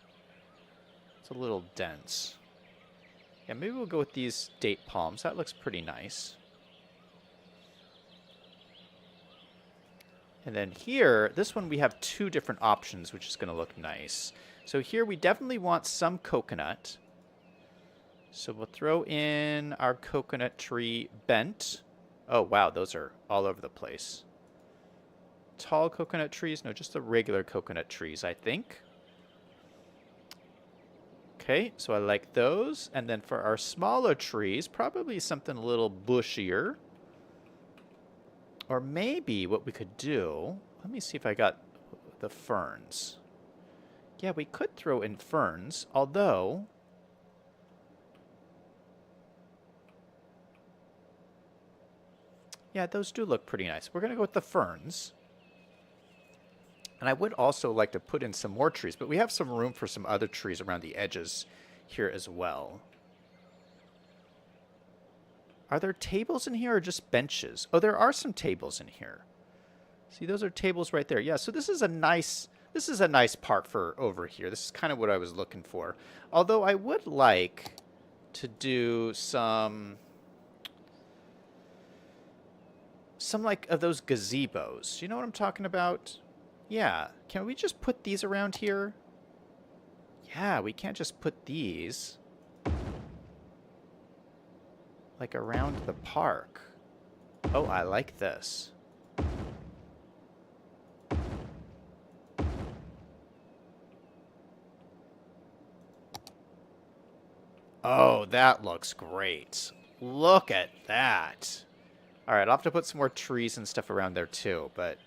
It's a little dense. Yeah, maybe we'll go with these date palms. That looks pretty nice. And then here, this one we have two different options, which is going to look nice. So here we definitely want some coconut. So we'll throw in our coconut tree bent. Oh, wow, those are all over the place. Tall coconut trees? No, just the regular coconut trees, I think. Okay, so I like those. And then for our smaller trees, probably something a little bushier. Or maybe what we could do, let me see if I got the ferns. Yeah, we could throw in ferns, although... Yeah, those do look pretty nice. We're going to go with the ferns. And I would also like to put in some more trees, but we have some room for some other trees around the edges here as well. Are there tables in here or just benches? Oh, there are some tables in here. See, those are tables right there. Yeah, so this is a nice park for over here. This is kind of what I was looking for. Although I would like to do some like of those gazebos. You know what I'm talking about? Yeah. Can we just put these around here? Yeah, we can't just put these like around the park. Oh, I like this. Oh, that looks great. Look at that. All right, I'll have to put some more trees and stuff around there too, but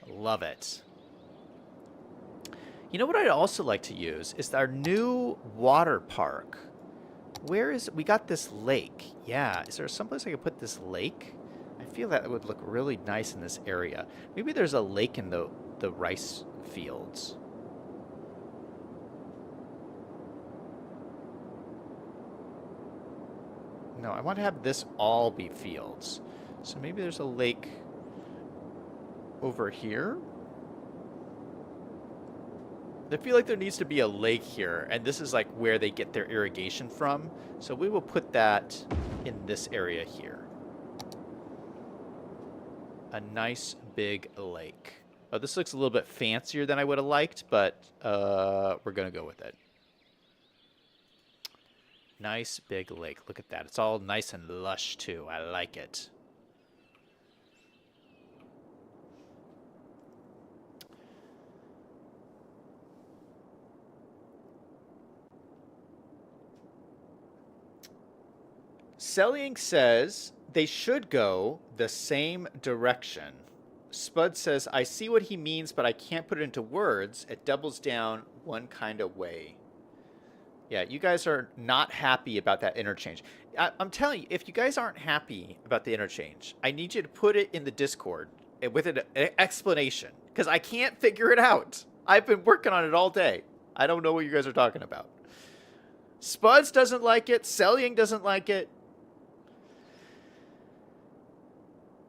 I love it. You know what I'd also like to use is our new water park. Where is it? We got this lake. Yeah, is there someplace I could put this lake? I feel that it would look really nice in this area. Maybe there's a lake in the rice fields. No, I want to have this all be fields. So maybe there's a lake over here. I feel like there needs to be a lake here, and this is like where they get their irrigation from. So we will put that in this area here. A nice big lake. Oh, this looks a little bit fancier than I would have liked, but we're going to go with it. Nice big lake. Look at that. It's all nice and lush, too. I like it. Selling says they should go the same direction. Spud says, I see what he means, but I can't put it into words. It doubles down one kind of way. Yeah, you guys are not happy about that interchange. I'm telling you, if you guys aren't happy about the interchange, I need you to put it in the Discord with an explanation, because I can't figure it out. I've been working on it all day. I don't know what you guys are talking about. Spuds doesn't like it. Selling doesn't like it.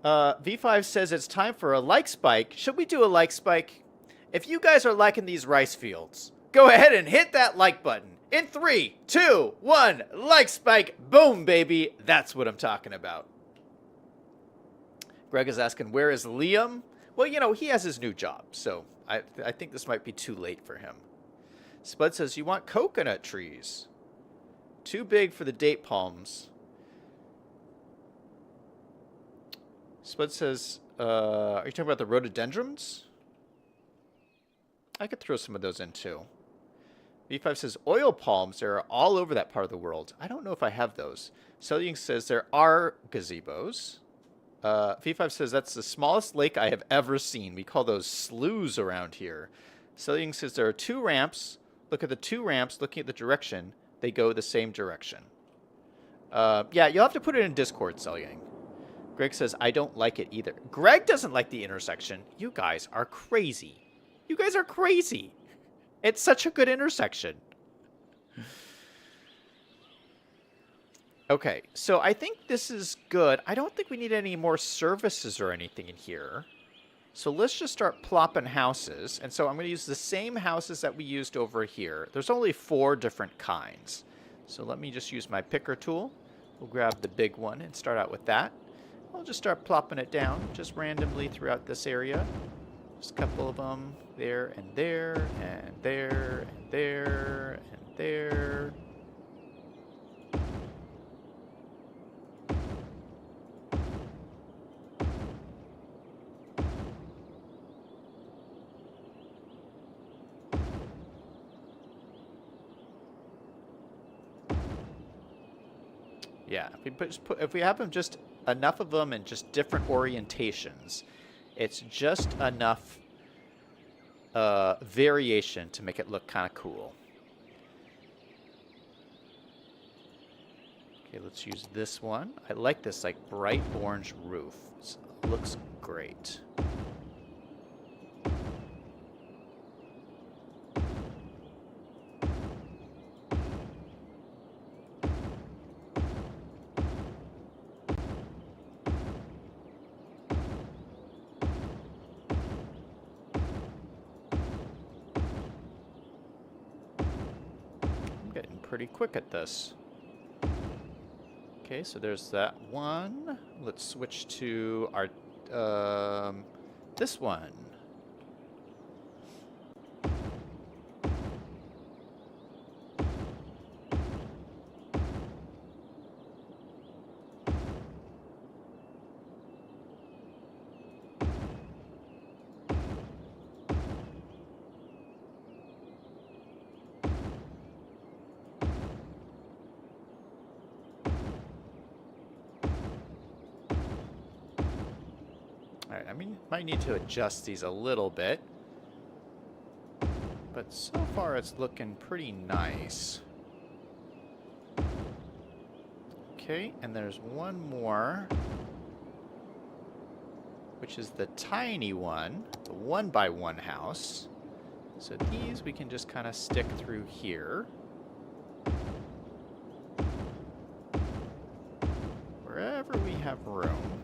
V5 says it's time for a like spike. Should we do a like spike? If you guys are liking these rice fields, go ahead and hit that like button. In 3, 2, 1, like spike. Boom, baby. That's what I'm talking about. Greg is asking, where is Liam? Well, you know, he has his new job, so I think this might be too late for him. Spud says, you want coconut trees. Too big for the date palms. Spud says, are you talking about the rhododendrons? I could throw some of those in, too. V5 says, oil palms, they're all over that part of the world. I don't know if I have those. Selling says, there are gazebos. V5 says, that's the smallest lake I have ever seen. We call those sloughs around here. Selling says, there are 2 ramps. Look at the 2 ramps, looking at the direction. They go the same direction. Yeah, you'll have to put it in Discord, Selling. Greg says, I don't like it either. Greg doesn't like the intersection. You guys are crazy. You guys are crazy. It's such a good intersection. Okay, so I think this is good. I don't think we need any more services or anything in here. So let's just start plopping houses. And so I'm going to use the same houses that we used over here. There's only 4 different kinds. So let me just use my picker tool. We'll grab the big one and start out with that. I'll just start plopping it down just randomly throughout this area. Just a couple of them there and there and there and there and there. Yeah, if we have them just enough of them in just different orientations, it's just enough variation to make it look kind of cool. Okay, let's use this one. I like this like bright orange roof. It looks great. Getting pretty quick at this. Okay, so there's that one. Let's switch to our this one. Alright, I might need to adjust these a little bit. But so far it's looking pretty nice. Okay, and there's one more, which is the tiny one, the 1x1 house. So these we can just kind of stick through here. Wherever we have room.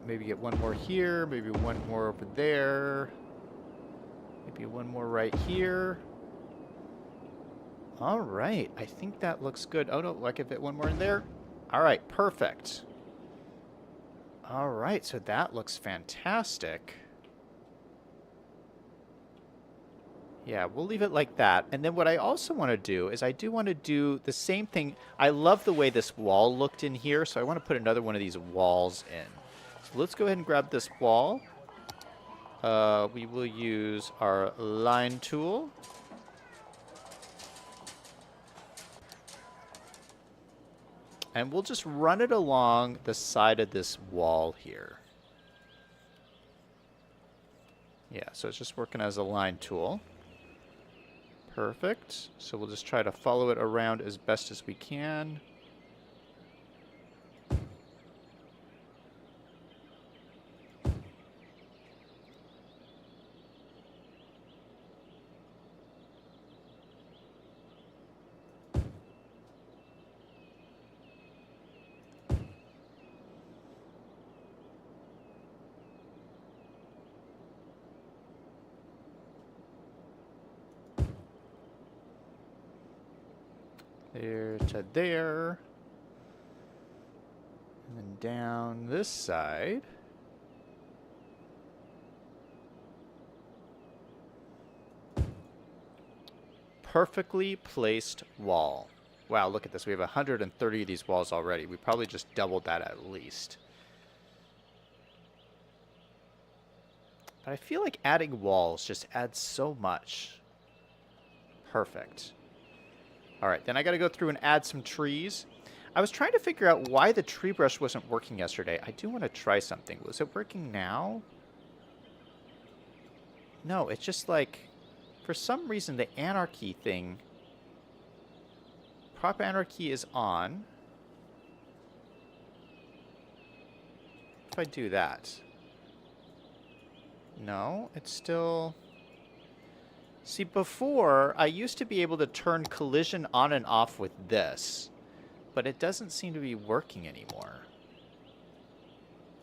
Maybe get one more here, maybe one more over there, maybe one more right here. All right, I think that looks good. Oh no, I can fit one more in there. All right, perfect. All right, so that looks fantastic. Yeah, we'll leave it like that. And then what I also want to do is I do want to do the same thing. I love the way this wall looked in here, so I want to put another one of these walls in. So let's go ahead and grab this wall. We will use our line tool. And we'll just run it along the side of this wall here. Yeah, so it's just working as a line tool. Perfect. So we'll just try to follow it around as best as we can. There to there. And then down this side. Perfectly placed wall. Wow, look at this. We have 130 of these walls already. We probably just doubled that at least. But I feel like adding walls just adds so much. Perfect. All right, then I got to go through and add some trees. I was trying to figure out why the tree brush wasn't working yesterday. I do want to try something. Was it working now? No, it's just like, for some reason, the anarchy thing, prop anarchy is on. If I do that. No, it's still... See, before, I used to be able to turn collision on and off with this, but it doesn't seem to be working anymore.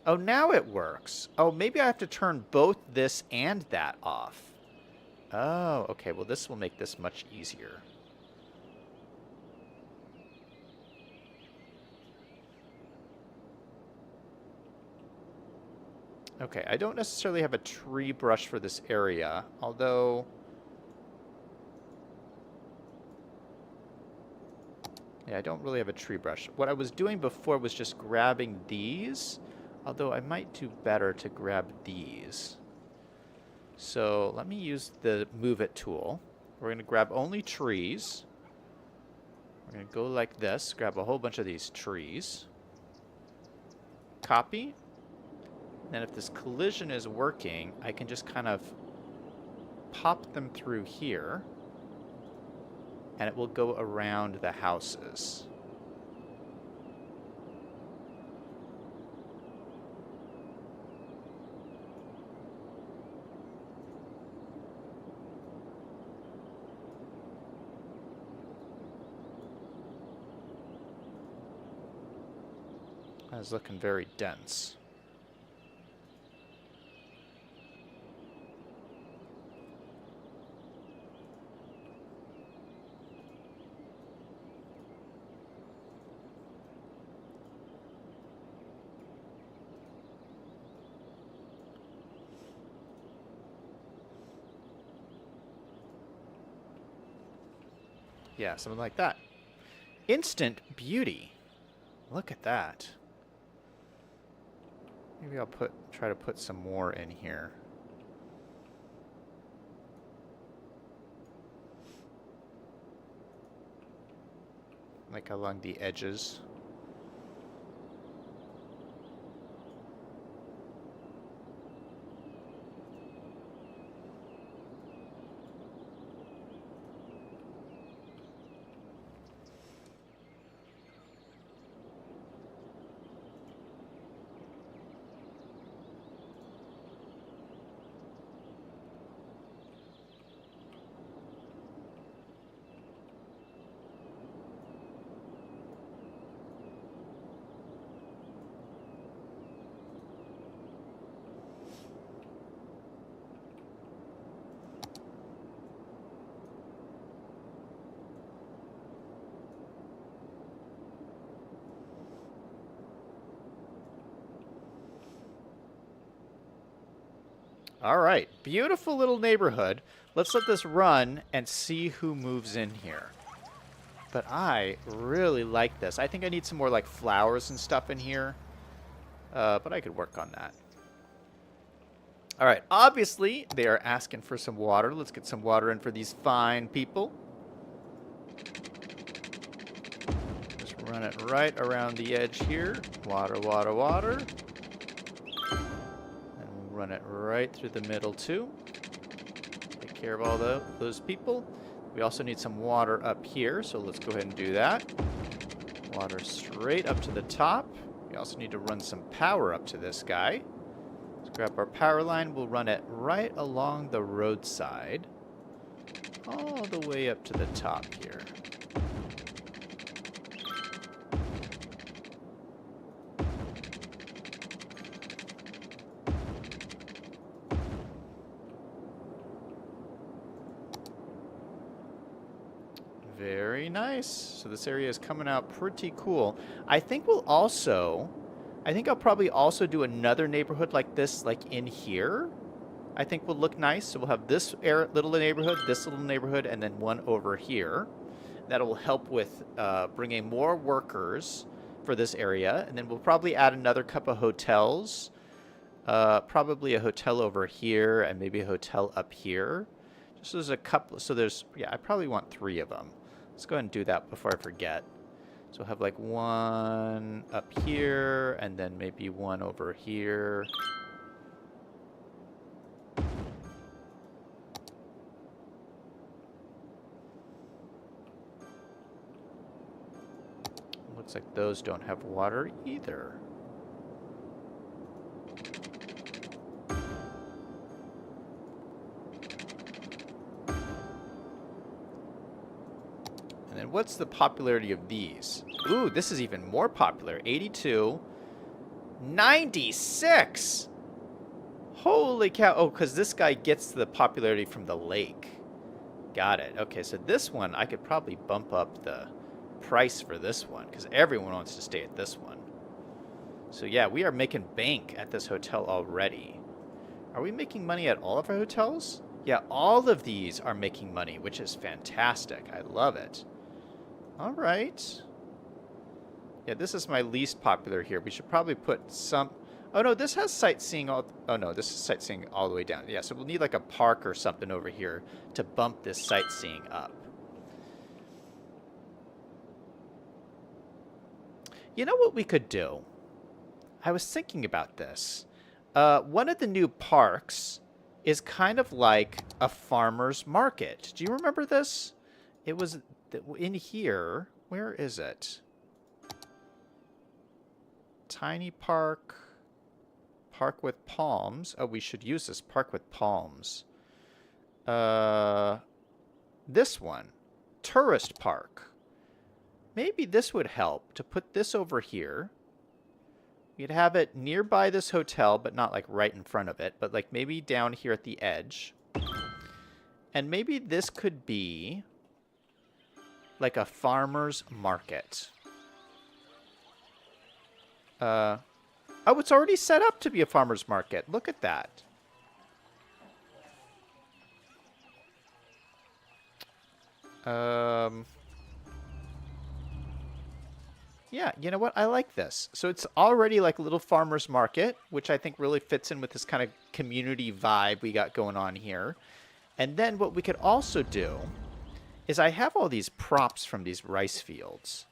Oh, now it works. Oh, maybe I have to turn both this and that off. Oh, okay. Well, this will make this much easier. Okay, I don't necessarily have a tree brush for this area, although... Yeah, I don't really have a tree brush. What I was doing before was just grabbing these, although I might do better to grab these. So let me use the Move It tool. We're going to grab only trees. We're going to go like this, grab a whole bunch of these trees. Copy. And if this collision is working, I can just kind of pop them through here. And it will go around the houses. That's looking very dense. Yeah, something like that. Instant beauty. Look at that. Maybe I'll try to put some more in here. Like along the edges. All right, beautiful little neighborhood. Let's let this run and see who moves in here. But I really like this. I think I need some more like flowers and stuff in here. But I could work on that. All right, obviously they are asking for some water. Let's get some water in for these fine people. Just run it right around the edge here. Water, water, water. Run it right through the middle too. Take care of all those people. We also need some water up here, so let's go ahead and do that. Water straight up to the top. We also need to run some power up to this guy. Let's grab our power line. We'll run it right along the roadside, all the way up to the top here. Very nice. So this area is coming out pretty cool. I think I'll probably also do another neighborhood like this, like in here. I think will look nice. So we'll have this little neighborhood, this little neighborhood, and then one over here. That will help with bringing more workers for this area. And then we'll probably add another couple of hotels. Probably a hotel over here and maybe a hotel up here. Just as a couple. So there's, yeah, I probably want 3 of them. Let's go ahead and do that before I forget. So we'll have like one up here and then maybe one over here. Looks like those don't have water either. And what's the popularity of these? Ooh, this is even more popular. 82. 96! Holy cow. Oh, because this guy gets the popularity from the lake. Got it. Okay, so this one, I could probably bump up the price for this one, because everyone wants to stay at this one. So yeah, we are making bank at this hotel already. Are we making money at all of our hotels? Yeah, all of these are making money, which is fantastic. I love it. All right. Yeah, this is my least popular here. We should probably put some... Oh, no, this has sightseeing all... Oh, no, this is sightseeing all the way down. Yeah, so we'll need like a park or something over here to bump this sightseeing up. You know what we could do? I was thinking about this. One of the new parks is kind of like a farmer's market. Do you remember this? It was in here. Where is it? Tiny park. Park with palms. Oh, we should use this. Park with palms. This one. Tourist park. Maybe this would help to put this over here. We'd have it nearby this hotel, but not like right in front of it, but like maybe down here at the edge. And maybe this could be like a farmer's market. Oh, it's already set up to be a farmer's market. Look at that. Yeah, you know what? I like this. So it's already like a little farmer's market, which I think really fits in with this kind of community vibe we got going on here. And then what we could also do is I have all these props from these rice fields.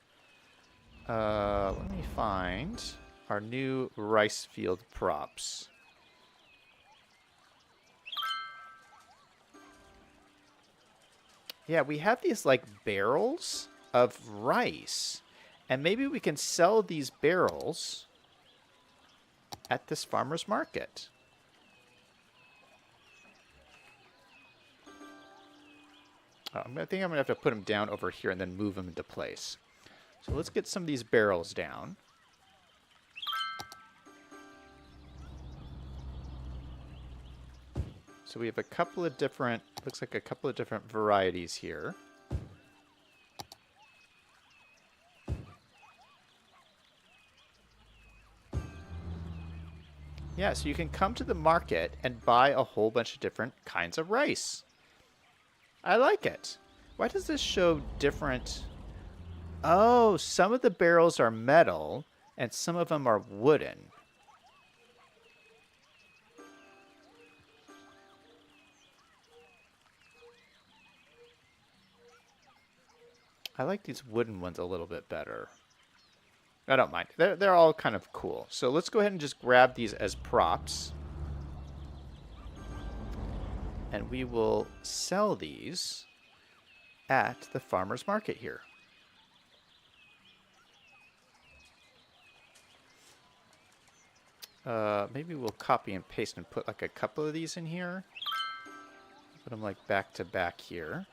Let me find our new rice field props. Yeah, we have these like barrels of rice. And maybe we can sell these barrels at this farmer's market. I think I'm going to have to put them down over here and then move them into place. So let's get some of these barrels down. So we have a couple of different, looks like a couple of different varieties here. Yeah, so you can come to the market and buy a whole bunch of different kinds of rice. I like it. Why does this show different? Oh, some of the barrels are metal and some of them are wooden. I like these wooden ones a little bit better. I don't mind. They're all kind of cool. So let's go ahead and just grab these as props. And we will sell these at the farmer's market here. Maybe we'll copy and paste and put like a couple of these in here. Put them like back to back here.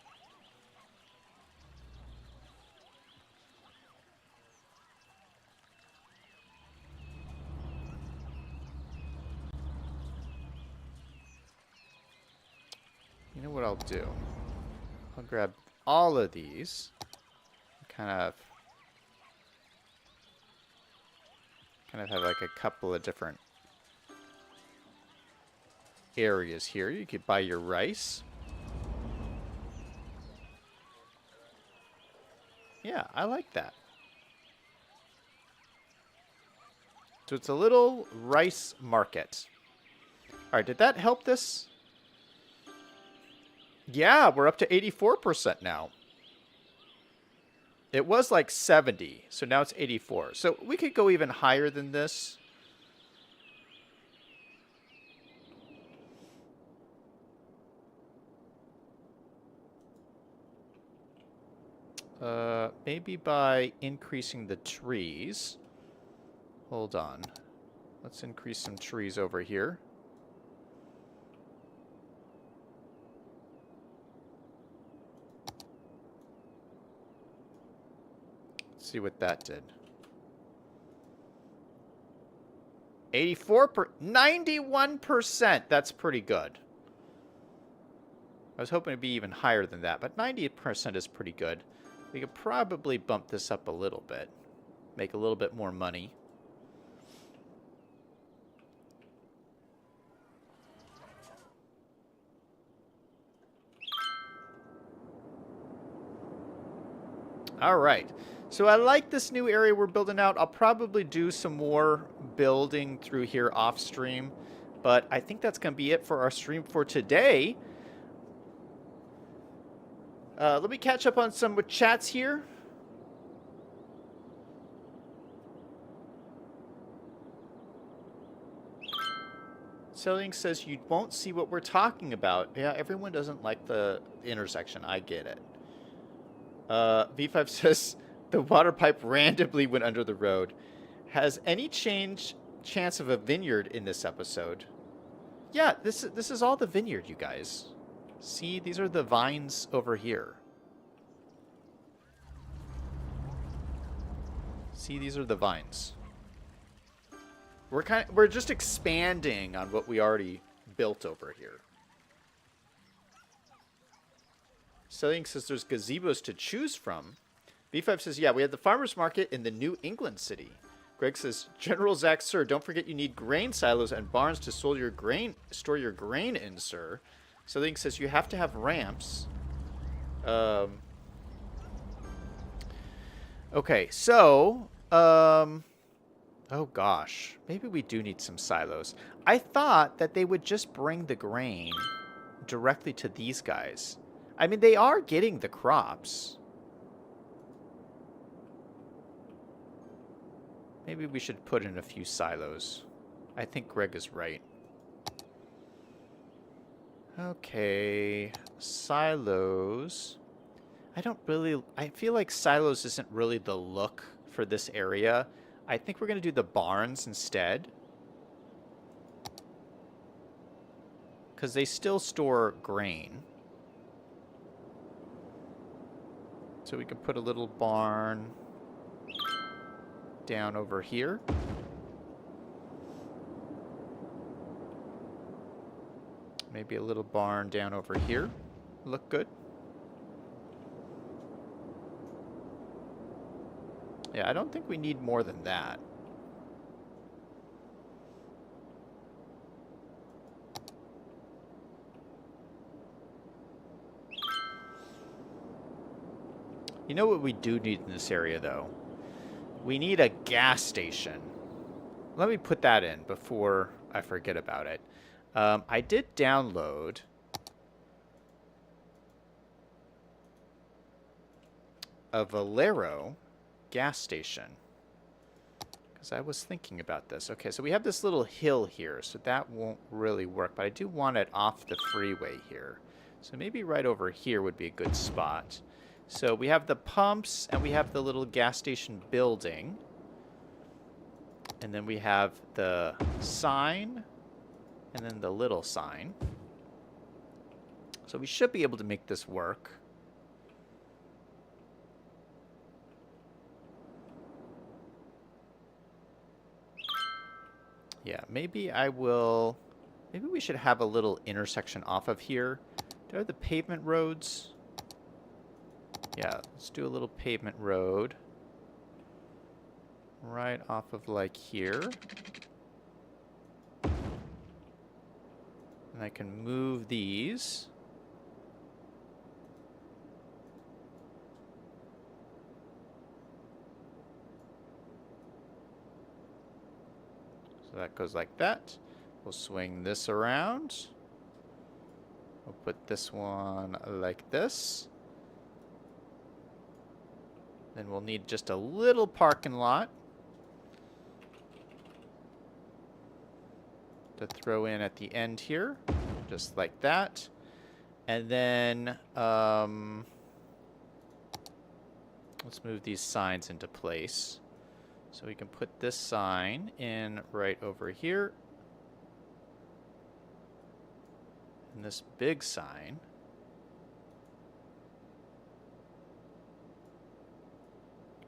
You know what I'll do? I'll grab all of these. Kind of have like a couple of different areas here. You could buy your rice. Yeah, I like that. So it's a little rice market. All right, did that help this? Yeah, we're up to 84% now. It was like 70, so now it's 84. So we could go even higher than this. Maybe by increasing the trees. Hold on. Let's increase some trees over here. See what that did. 91%. That's pretty good. I was hoping to be even higher than that, but 90% is pretty good. We could probably bump this up a little bit. Make a little bit more money. All right. So I like this new area we're building out. I'll probably do some more building through here off stream, but I think that's going to be it for our stream for today. Let me catch up on some chats here. Selling says you won't see what we're talking about. Yeah, everyone doesn't like the intersection. I get it. V5 says the water pipe randomly went under the road. Has any chance of a vineyard in this episode? Yeah, this is all the vineyard, you guys. See, these are the vines over here. See, these are the vines. We're just expanding on what we already built over here. Selling says there's gazebos to choose from. B5 says, yeah, we had the farmer's market in the New England city. Greg says, General Zach, sir, don't forget you need grain silos and barns to store your grain in, sir. Selling says you have to have ramps. Okay, so, oh gosh, maybe we do need some silos. I thought that they would just bring the grain directly to these guys. I mean, they are getting the crops. Maybe we should put in a few silos. I think Greg is right. Okay, silos. I feel like silos isn't really the look for this area. I think we're going to do the barns instead. Because they still store grain. So we can put a little barn down over here. Maybe a little barn down over here. Look good. Yeah, I don't think we need more than that. You know what we do need in this area, though? We need a gas station. Let me put that in before I forget about it. I did download a Valero gas station because I was thinking about this. Okay, so we have this little hill here, so that won't really work, but I do want it off the freeway here. So maybe right over here would be a good spot. So we have the pumps and we have the little gas station building. And then we have the sign and then the little sign. So we should be able to make this work. Yeah, maybe we should have a little intersection off of here. Do I have the pavement roads? Yeah, let's do a little pavement road. Right off of like here. And I can move these. So that goes like that. We'll swing this around. We'll put this one like this. Then we'll need just a little parking lot to throw in at the end here, just like that. And then let's move these signs into place. So we can put this sign in right over here. And this big sign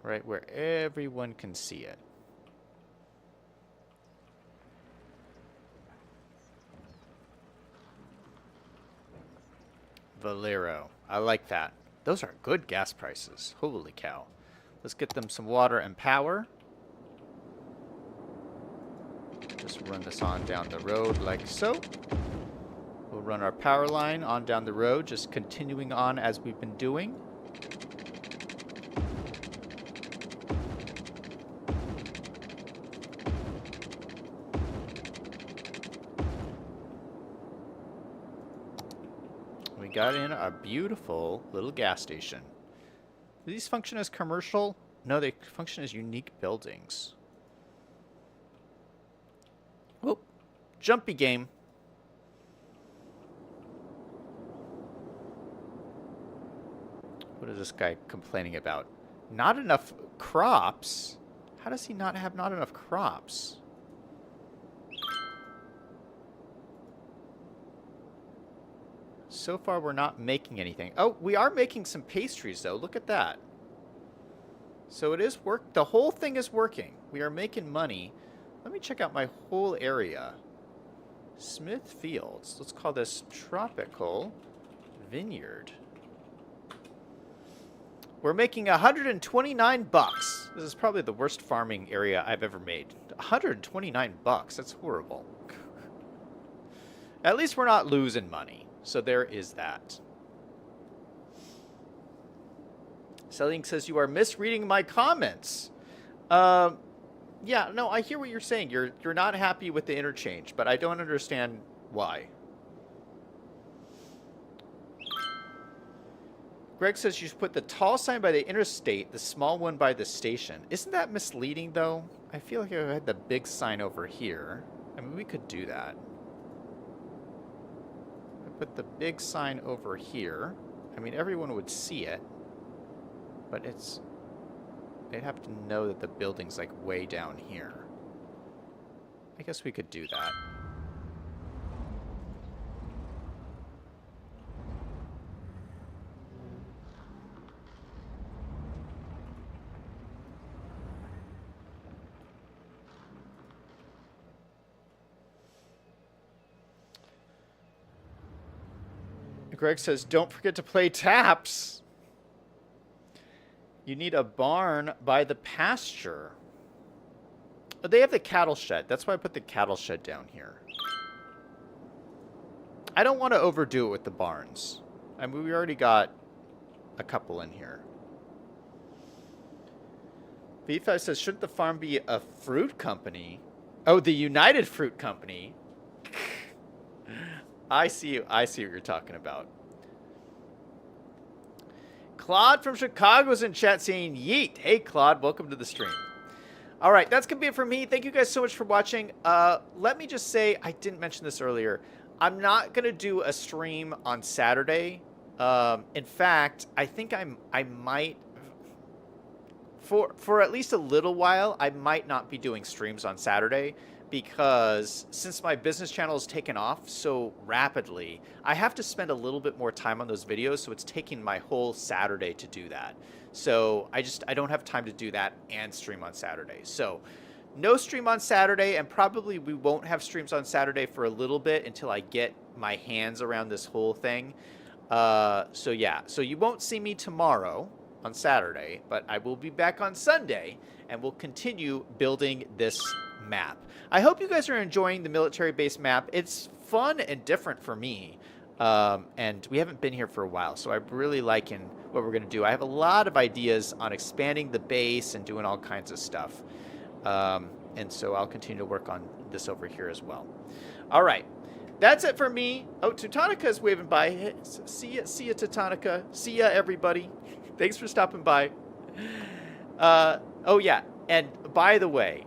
right where everyone can see it. Valero. I like that. Those are good gas prices. Holy cow. Let's get them some water and power. Just run this on down the road like so. We'll run our power line on down the road, just continuing on as we've been doing. We got in a beautiful little gas station. Do these function as commercial? No, they function as unique buildings. Whoop. Jumpy game. What is this guy complaining about? Not enough crops? How does he not have not enough crops? So far, we're not making anything. Oh, we are making some pastries, though. Look at that. So it is work. The whole thing is working. We are making money. Let me check out my whole area. Smith Fields. Let's call this Tropical Vineyard. We're making 129 bucks. This is probably the worst farming area I've ever made. 129 bucks. That's horrible. At least we're not losing money. So there is that. Selling says you are misreading my comments. Yeah, no, I hear what you're saying. You're not happy with the interchange, but I don't understand why. Greg says you should put the tall sign by the interstate, the small one by the station. Isn't that misleading, though? I feel like I had the big sign over here. I mean, we could do that. I put the big sign over here. I mean, everyone would see it. But it's... they'd have to know that the building's, like, way down here. I guess we could do that. Greg says, don't forget to play taps. You need a barn by the pasture. Oh, they have the cattle shed. That's why I put the cattle shed down here. I don't want to overdo it with the barns. I mean, we already got a couple in here. V5 says, shouldn't the farm be a fruit company? Oh, the United Fruit Company. I see what you're talking about. Claude from Chicago's in chat saying, yeet. Hey, Claude, welcome to the stream. All right, that's going to be it for me. Thank you guys so much for watching. Let me just say, I didn't mention this earlier. I'm not going to do a stream on Saturday. In fact, I think I might, for at least a little while, I might not be doing streams on Saturday. Because since my business channel has taken off so rapidly, I have to spend a little bit more time on those videos, so it's taking my whole Saturday to do that. So I don't have time to do that and stream on Saturday. So no stream on Saturday, and probably we won't have streams on Saturday for a little bit until I get my hands around this whole thing. So yeah, so you won't see me tomorrow on Saturday, but I will be back on Sunday, and we'll continue building this map. I hope you guys are enjoying the military base map. It's fun and different for me, and we haven't been here for a while, so I'm really liking what we're going to do. I have a lot of ideas on expanding the base and doing all kinds of stuff, and so I'll continue to work on this over here as well. All right, that's it for me. Oh, Teutonica is waving by. See ya, Teutonica. See ya, everybody. Thanks for stopping by. Oh yeah, and by the way,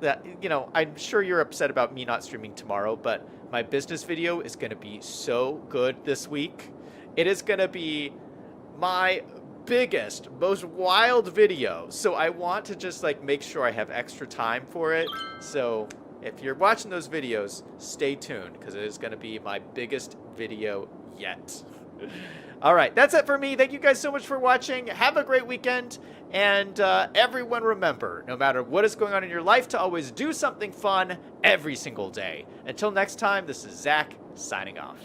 that, you know, I'm sure you're upset about me not streaming tomorrow, but my business video is going to be so good this week. It is going to be my biggest, most wild video. So I want to just like make sure I have extra time for it. So if you're watching those videos, stay tuned because it is going to be my biggest video yet. All right, that's it for me. Thank you guys so much for watching. Have a great weekend. And everyone remember, no matter what is going on in your life, to always do something fun every single day. Until next time, this is Zach signing off.